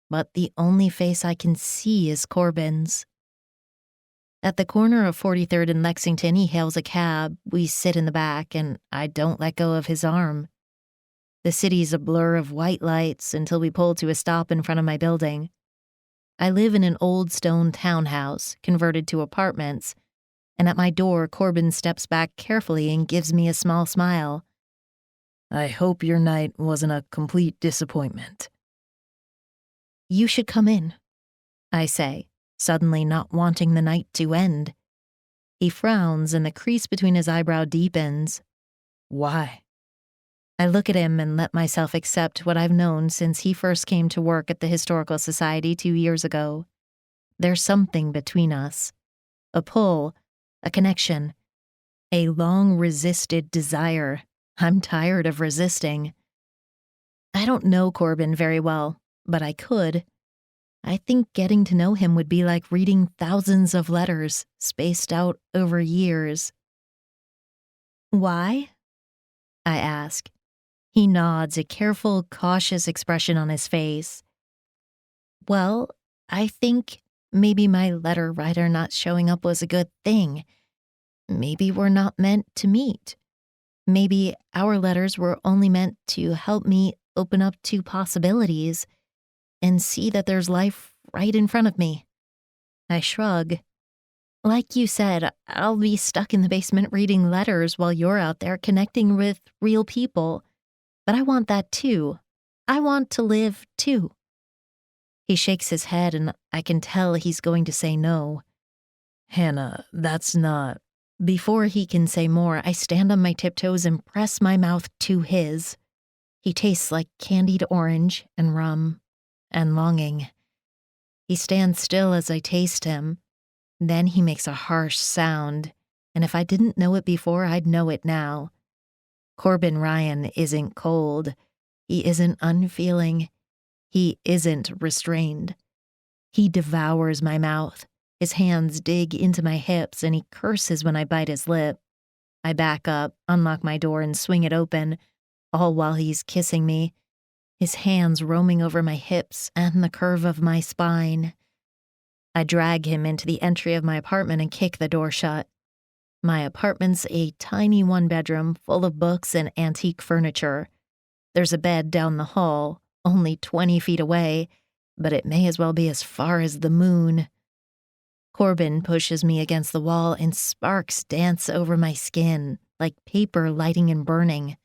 But the only face I can see is Corbin's. At the corner of 43rd and Lexington, he hails a cab. We sit in the back, and I don't let go of his arm. The city's a blur of white lights until we pull to a stop in front of my building. I live in an old stone townhouse, converted to apartments, and at my door, Corbin steps back carefully and gives me a small smile. I hope your night wasn't a complete disappointment. You should come in, I say, suddenly not wanting the night to end. He frowns and the crease between his eyebrow deepens. Why? I look at him and let myself accept what I've known since he first came to work at the Historical Society 2 years ago. There's something between us. A pull, a connection, a long-resisted desire. I'm tired of resisting. I don't know Corbin very well, but I could. I think getting to know him would be like reading thousands of letters spaced out over years. Why? I ask. He nods, a careful, cautious expression on his face. Well, I think maybe my letter writer not showing up was a good thing. Maybe we're not meant to meet. Maybe our letters were only meant to help me open up to possibilities and see that there's life right in front of me. I shrug. Like you said, I'll be stuck in the basement reading letters while you're out there connecting with real people. But I want that too. I want to live too. He shakes his head and I can tell he's going to say no. Hannah, that's not... Before he can say more, I stand on my tiptoes and press my mouth to his. He tastes like candied orange and rum and longing. He stands still as I taste him. Then he makes a harsh sound, and if I didn't know it before, I'd know it now. Corbin Ryan isn't cold. He isn't unfeeling. He isn't restrained. He devours my mouth. His hands dig into my hips, and he curses when I bite his lip. I back up, unlock my door, and swing it open, all while he's kissing me, his hands roaming over my hips and the curve of my spine. I drag him into the entry of my apartment and kick the door shut. My apartment's a tiny one-bedroom full of books and antique furniture. There's a bed down the hall, only 20 feet away, but it may as well be as far as the moon. Corbin pushes me against the wall and sparks dance over my skin like paper lighting and burning.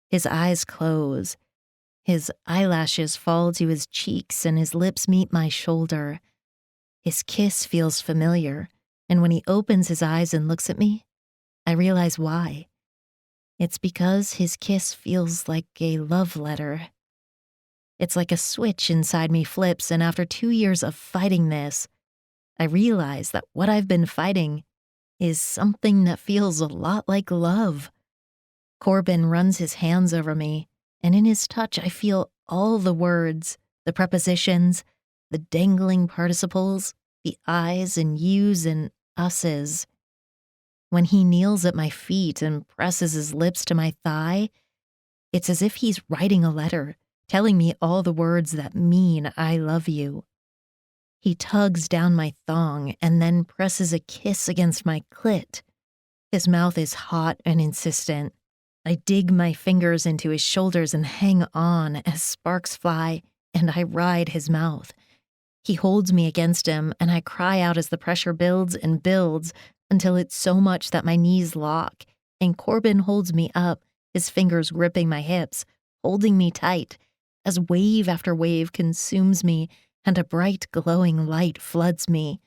His eyes close. His eyelashes fall to his cheeks and his lips meet my shoulder. His kiss feels familiar, and when he opens his eyes and looks at me, I realize why. It's because his kiss feels like a love letter. It's like a switch inside me flips, and after 2 years of fighting this, I realize that what I've been fighting is something that feels a lot like love. Corbin runs his hands over me, and in his touch I feel all the words, the prepositions, the dangling participles, the I's and you's and us's. When he kneels at my feet and presses his lips to my thigh, it's as if he's writing a letter, telling me all the words that mean I love you. He tugs down my thong and then presses a kiss against my clit. His mouth is hot and insistent. I dig my fingers into his shoulders and hang on as sparks fly, and I ride his mouth. He holds me against him, and I cry out as the pressure builds and builds until it's so much that my knees lock, and Corbin holds me up, his fingers gripping my hips, holding me tight, as wave after wave consumes me and a bright glowing light floods me.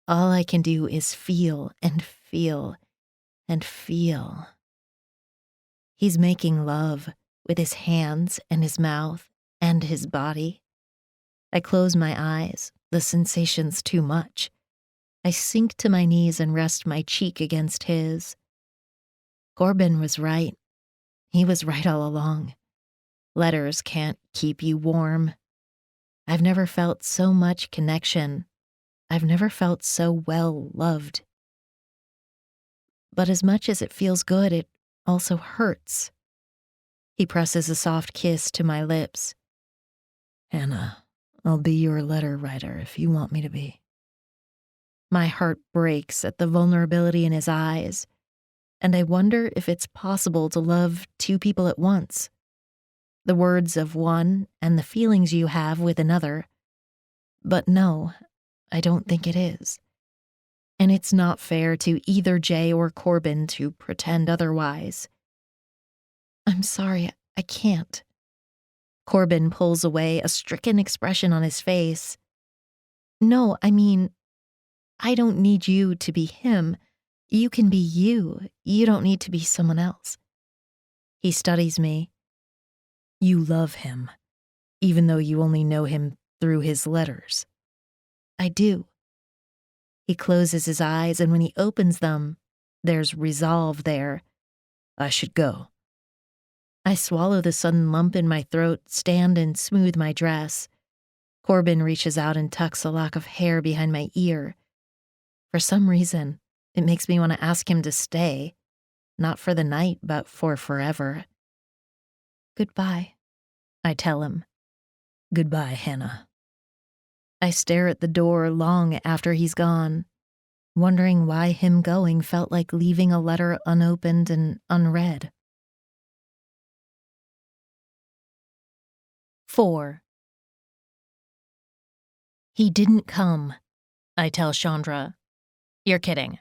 All I can do is feel and feel and feel. He's making love with his hands and his mouth and his body. I close my eyes, the sensation's too much. I sink to my knees and rest my cheek against his. Corbin was right. He was right all along. Letters can't keep you warm. I've never felt so much connection. I've never felt so well loved. But as much as it feels good, it also hurts. He presses a soft kiss to my lips. Hannah, I'll be your letter writer if you want me to be. My heart breaks at the vulnerability in his eyes, and I wonder if it's possible to love two people at once. The words of one and the feelings you have with another. But no, I don't think it is. And it's not fair to either Jay or Corbin to pretend otherwise. I'm sorry, I can't. Corbin pulls away, a stricken expression on his face. No, I mean, I don't need you to be him. You can be you. You don't need to be someone else. He studies me. You love him, even though you only know him through his letters. I do. He closes his eyes, and when he opens them, there's resolve there. I should go. I swallow the sudden lump in my throat, stand and smooth my dress. Corbin reaches out and tucks a lock of hair behind my ear. For some reason, it makes me want to ask him to stay. Not for the night, but for forever. Goodbye, I tell him. Goodbye, Hannah. I stare at the door long after he's gone, wondering why him going felt like leaving a letter unopened and unread. 4. He didn't come, I tell Chandra. You're kidding.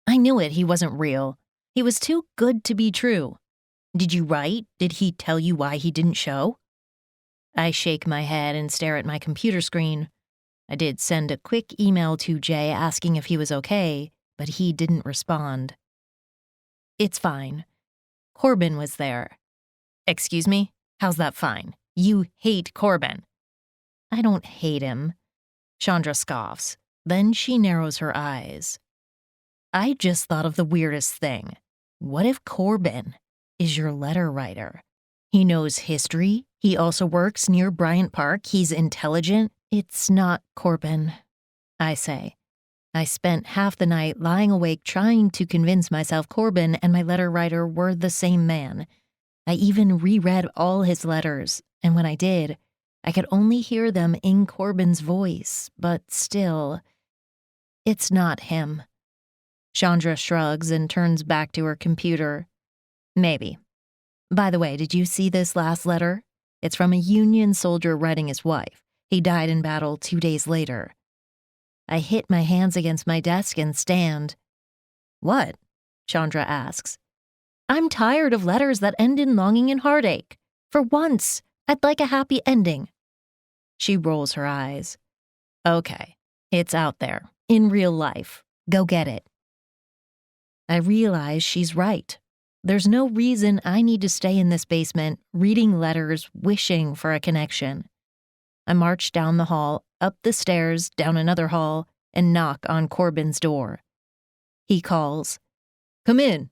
I knew it, he wasn't real. He was too good to be true. Did you write? Did he tell you why he didn't show? I shake my head and stare at my computer screen. I did send a quick email to Jay asking if he was okay, but he didn't respond. It's fine. Corbin was there. Excuse me? How's that fine? You hate Corbin. I don't hate him. Chandra scoffs. Then she narrows her eyes. I just thought of the weirdest thing. What if Corbin is your letter writer? He knows history. He also works near Bryant Park. He's intelligent. It's not Corbin, I say. I spent half the night lying awake trying to convince myself Corbin and my letter writer were the same man. I even reread all his letters, and when I did, I could only hear them in Corbin's voice, but still, it's not him. Chandra shrugs and turns back to her computer. Maybe. By the way, did you see this last letter? It's from a Union soldier writing his wife. He died in battle 2 days later. I hit my hands against my desk and stand. What? Chandra asks. I'm tired of letters that end in longing and heartache. For once, I'd like a happy ending. She rolls her eyes. Okay, it's out there, in real life. Go get it. I realize she's right. There's no reason I need to stay in this basement, reading letters, wishing for a connection. I march down the hall, up the stairs, down another hall, and knock on Corbin's door. He calls, "Come in,"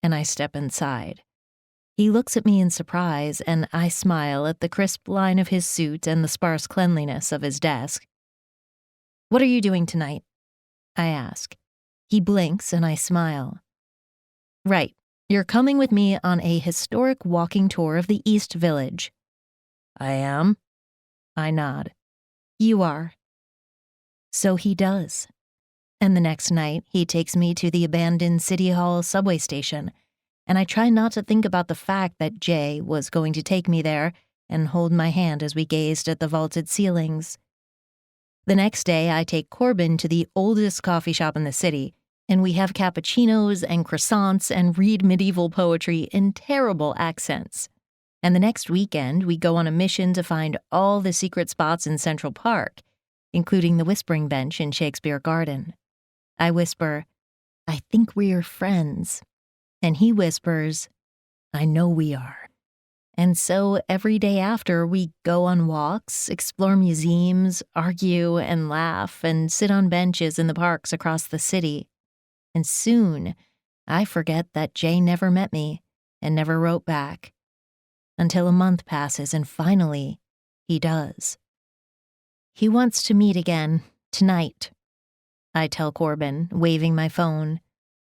and I step inside. He looks at me in surprise, and I smile at the crisp line of his suit and the sparse cleanliness of his desk. "What are you doing tonight?" I ask. He blinks, and I smile. "Right. You're coming with me on a historic walking tour of the East Village." "I am?" I nod. "You are." So he does. And the next night, he takes me to the abandoned City Hall subway station, and I try not to think about the fact that Jay was going to take me there and hold my hand as we gazed at the vaulted ceilings. The next day, I take Corbin to the oldest coffee shop in the city, and we have cappuccinos and croissants and read medieval poetry in terrible accents. And the next weekend, we go on a mission to find all the secret spots in Central Park, including the Whispering Bench in Shakespeare Garden. I whisper, "I think we're friends." And he whispers, "I know we are." And so every day after, we go on walks, explore museums, argue and laugh, and sit on benches in the parks across the city. And soon, I forget that Jay never met me and never wrote back. Until a month passes, and finally, he does. He wants to meet again, tonight, I tell Corbin, waving my phone.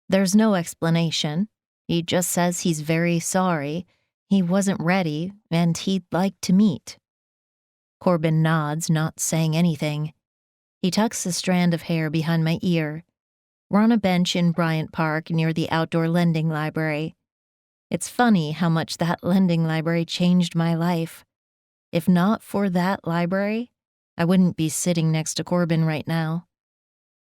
There's no explanation. He just says he's very sorry, he wasn't ready, and he'd like to meet. Corbin nods, not saying anything. He tucks a strand of hair behind my ear. We're on a bench in Bryant Park near the outdoor lending library. It's funny how much that lending library changed my life. If not for that library, I wouldn't be sitting next to Corbin right now.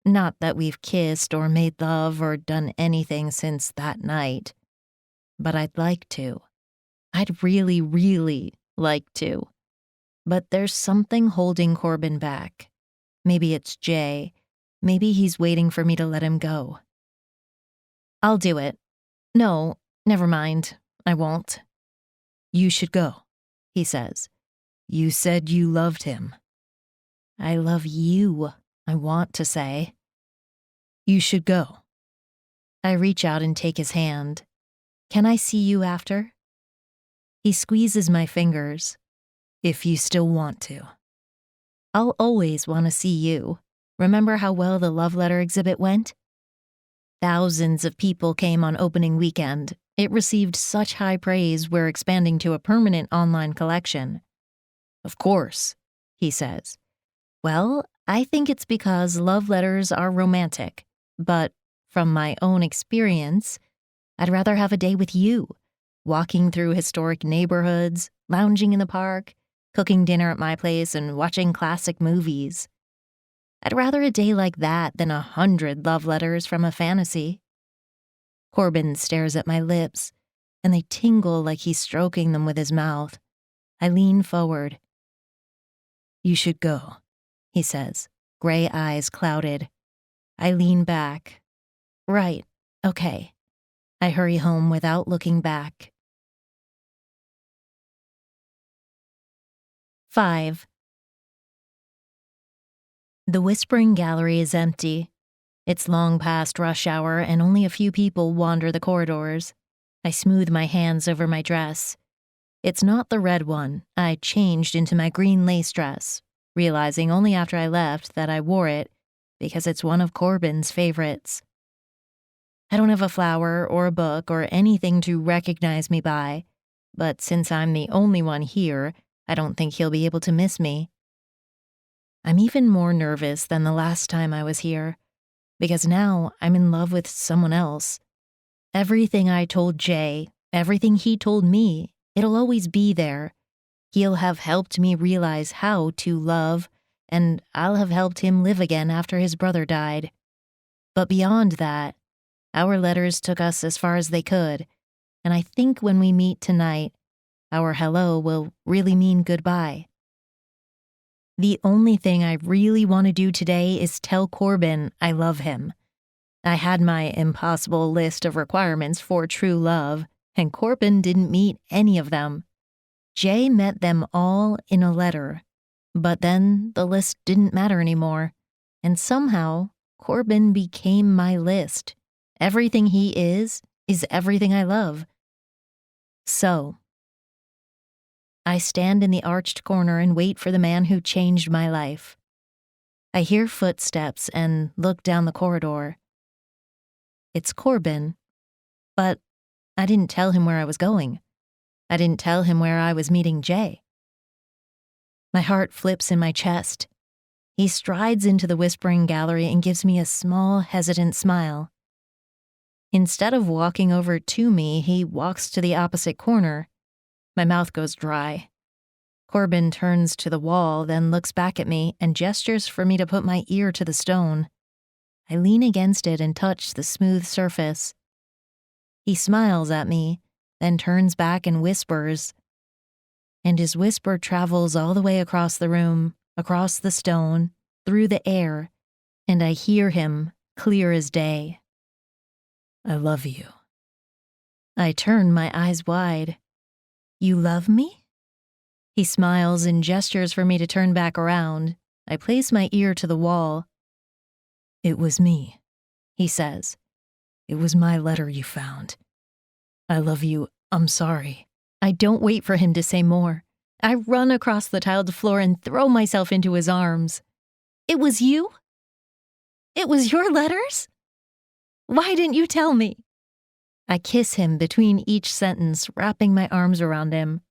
Not that we've kissed or made love or done anything since that night. But I'd like to. I'd really, really like to. But there's something holding Corbin back. Maybe it's Jay. Maybe he's waiting for me to let him go. I'll do it. No, never mind. I won't. You should go, he says. You said you loved him. I love you, I want to say. You should go. I reach out and take his hand. Can I see you after? He squeezes my fingers. If you still want to. I'll always want to see you. Remember how well the love letter exhibit went? Thousands of people came on opening weekend. It received such high praise we're expanding to a permanent online collection. Of course, he says. Well, I think it's because love letters are romantic, but from my own experience, I'd rather have a day with you, walking through historic neighborhoods, lounging in the park, cooking dinner at my place, and watching classic movies. I'd rather a day like that than 100 love letters from a fantasy. Corbin stares at my lips, and they tingle like he's stroking them with his mouth. I lean forward. You should go, he says, gray eyes clouded. I lean back. Right, okay. I hurry home without looking back. 5. The Whispering Gallery is empty. It's long past rush hour and only a few people wander the corridors. I smooth my hands over my dress. It's not the red one. I changed into my green lace dress, realizing only after I left that I wore it because it's one of Corbin's favorites. I don't have a flower or a book or anything to recognize me by, but since I'm the only one here, I don't think he'll be able to miss me. I'm even more nervous than the last time I was here, because now I'm in love with someone else. Everything I told Jay, everything he told me, it'll always be there. He'll have helped me realize how to love, and I'll have helped him live again after his brother died. But beyond that, our letters took us as far as they could, and I think when we meet tonight, our hello will really mean goodbye. The only thing I really want to do today is tell Corbin I love him. I had my impossible list of requirements for true love, and Corbin didn't meet any of them. Jay met them all in a letter, but then the list didn't matter anymore, and somehow Corbin became my list. Everything he is everything I love. So, I stand in the arched corner and wait for the man who changed my life. I hear footsteps and look down the corridor. It's Corbin, but I didn't tell him where I was going. I didn't tell him where I was meeting Jay. My heart flips in my chest. He strides into the whispering gallery and gives me a small, hesitant smile. Instead of walking over to me, he walks to the opposite corner. My mouth goes dry. Corbin turns to the wall, then looks back at me and gestures for me to put my ear to the stone. I lean against it and touch the smooth surface. He smiles at me, then turns back and whispers. And his whisper travels all the way across the room, across the stone, through the air, and I hear him clear as day. I love you. I turn my eyes wide. You love me? He smiles and gestures for me to turn back around. I place my ear to the wall. It was me, he says. It was my letter you found. I love you. I'm sorry. I don't wait for him to say more. I run across the tiled floor and throw myself into his arms. It was you? It was your letters? Why didn't you tell me? I kiss him between each sentence, wrapping my arms around him.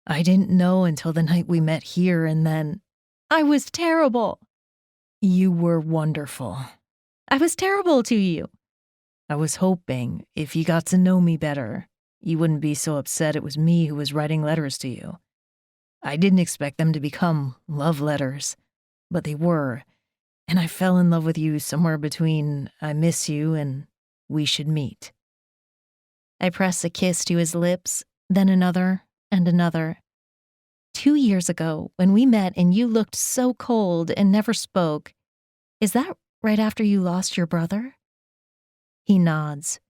I didn't know until the night we met here, and then I was terrible. You were wonderful. I was terrible to you. I was hoping, if you got to know me better, you wouldn't be so upset it was me who was writing letters to you. I didn't expect them to become love letters, but they were, and I fell in love with you somewhere between I miss you and we should meet. I press a kiss to his lips, then another and another. 2 years ago, when we met and you looked so cold and never spoke, is that right after you lost your brother? He nods.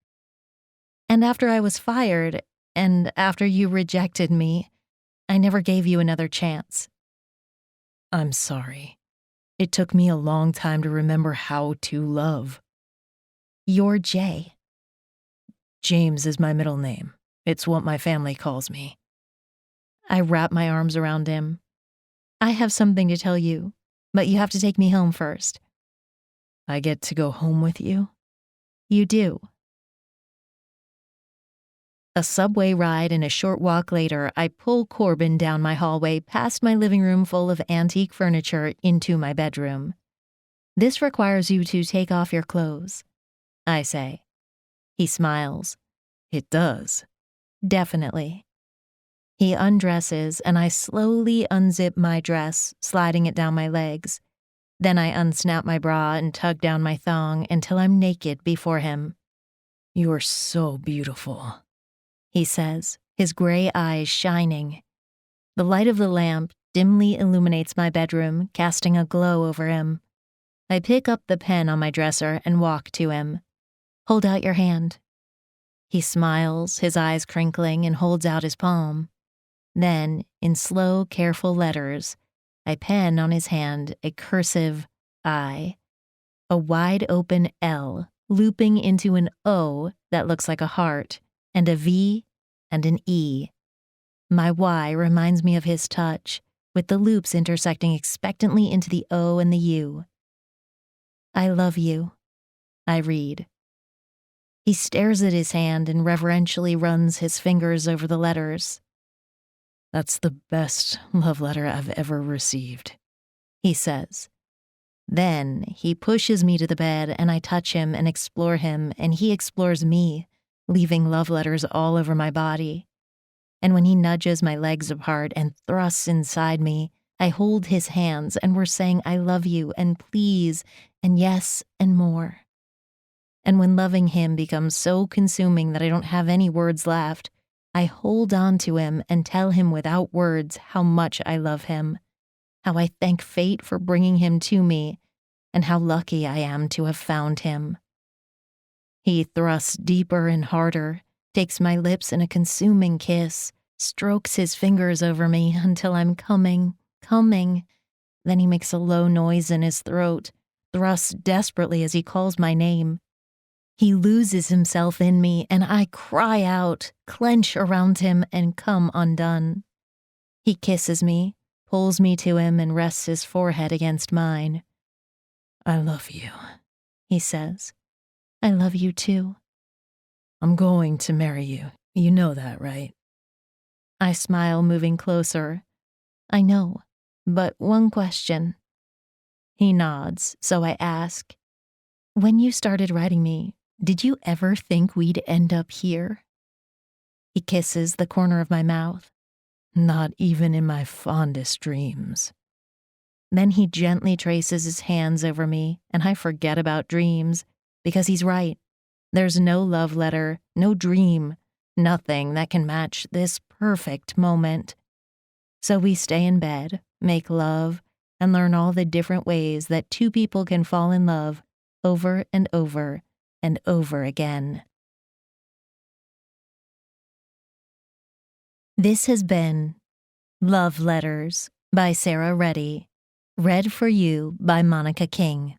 And after I was fired, and after you rejected me, I never gave you another chance. I'm sorry. It took me a long time to remember how to love. You're Jay. James is my middle name. It's what my family calls me. I wrap my arms around him. I have something to tell you, but you have to take me home first. I get to go home with you? You do. A subway ride and a short walk later, I pull Corbin down my hallway past my living room full of antique furniture into my bedroom. This requires you to take off your clothes, I say. He smiles. It does. Definitely. He undresses, and I slowly unzip my dress, sliding it down my legs. Then I unsnap my bra and tug down my thong until I'm naked before him. You're so beautiful, he says, his gray eyes shining. The light of the lamp dimly illuminates my bedroom, casting a glow over him. I pick up the pen on my dresser and walk to him. Hold out your hand. He smiles, his eyes crinkling, and holds out his palm. Then, in slow, careful letters, I pen on his hand a cursive I, a wide-open L looping into an O that looks like a heart, and a V and an E. My Y reminds me of his touch, with the loops intersecting expectantly into the O and the U. I love you, I read. He stares at his hand and reverentially runs his fingers over the letters. That's the best love letter I've ever received, he says. Then he pushes me to the bed and I touch him and explore him, and he explores me, leaving love letters all over my body. And when he nudges my legs apart and thrusts inside me, I hold his hands and we're saying I love you and please and yes and more. And when loving him becomes so consuming that I don't have any words left, I hold on to him and tell him without words how much I love him, how I thank fate for bringing him to me, and how lucky I am to have found him. He thrusts deeper and harder, takes my lips in a consuming kiss, strokes his fingers over me until I'm coming. Then he makes a low noise in his throat, thrusts desperately as he calls my name. He loses himself in me, and I cry out, clench around him, and come undone. He kisses me, pulls me to him, and rests his forehead against mine. I love you, he says. I love you too. I'm going to marry you. You know that, right? I smile, moving closer. I know, but one question. He nods, so I ask, when you started writing me, did you ever think we'd end up here? He kisses the corner of my mouth. Not even in my fondest dreams. Then he gently traces his hands over me, and I forget about dreams, because he's right. There's no love letter, no dream, nothing that can match this perfect moment. So we stay in bed, make love, and learn all the different ways that two people can fall in love over and over and over again. This has been Love Letters by Sarah Reddy, read for you by Monica King.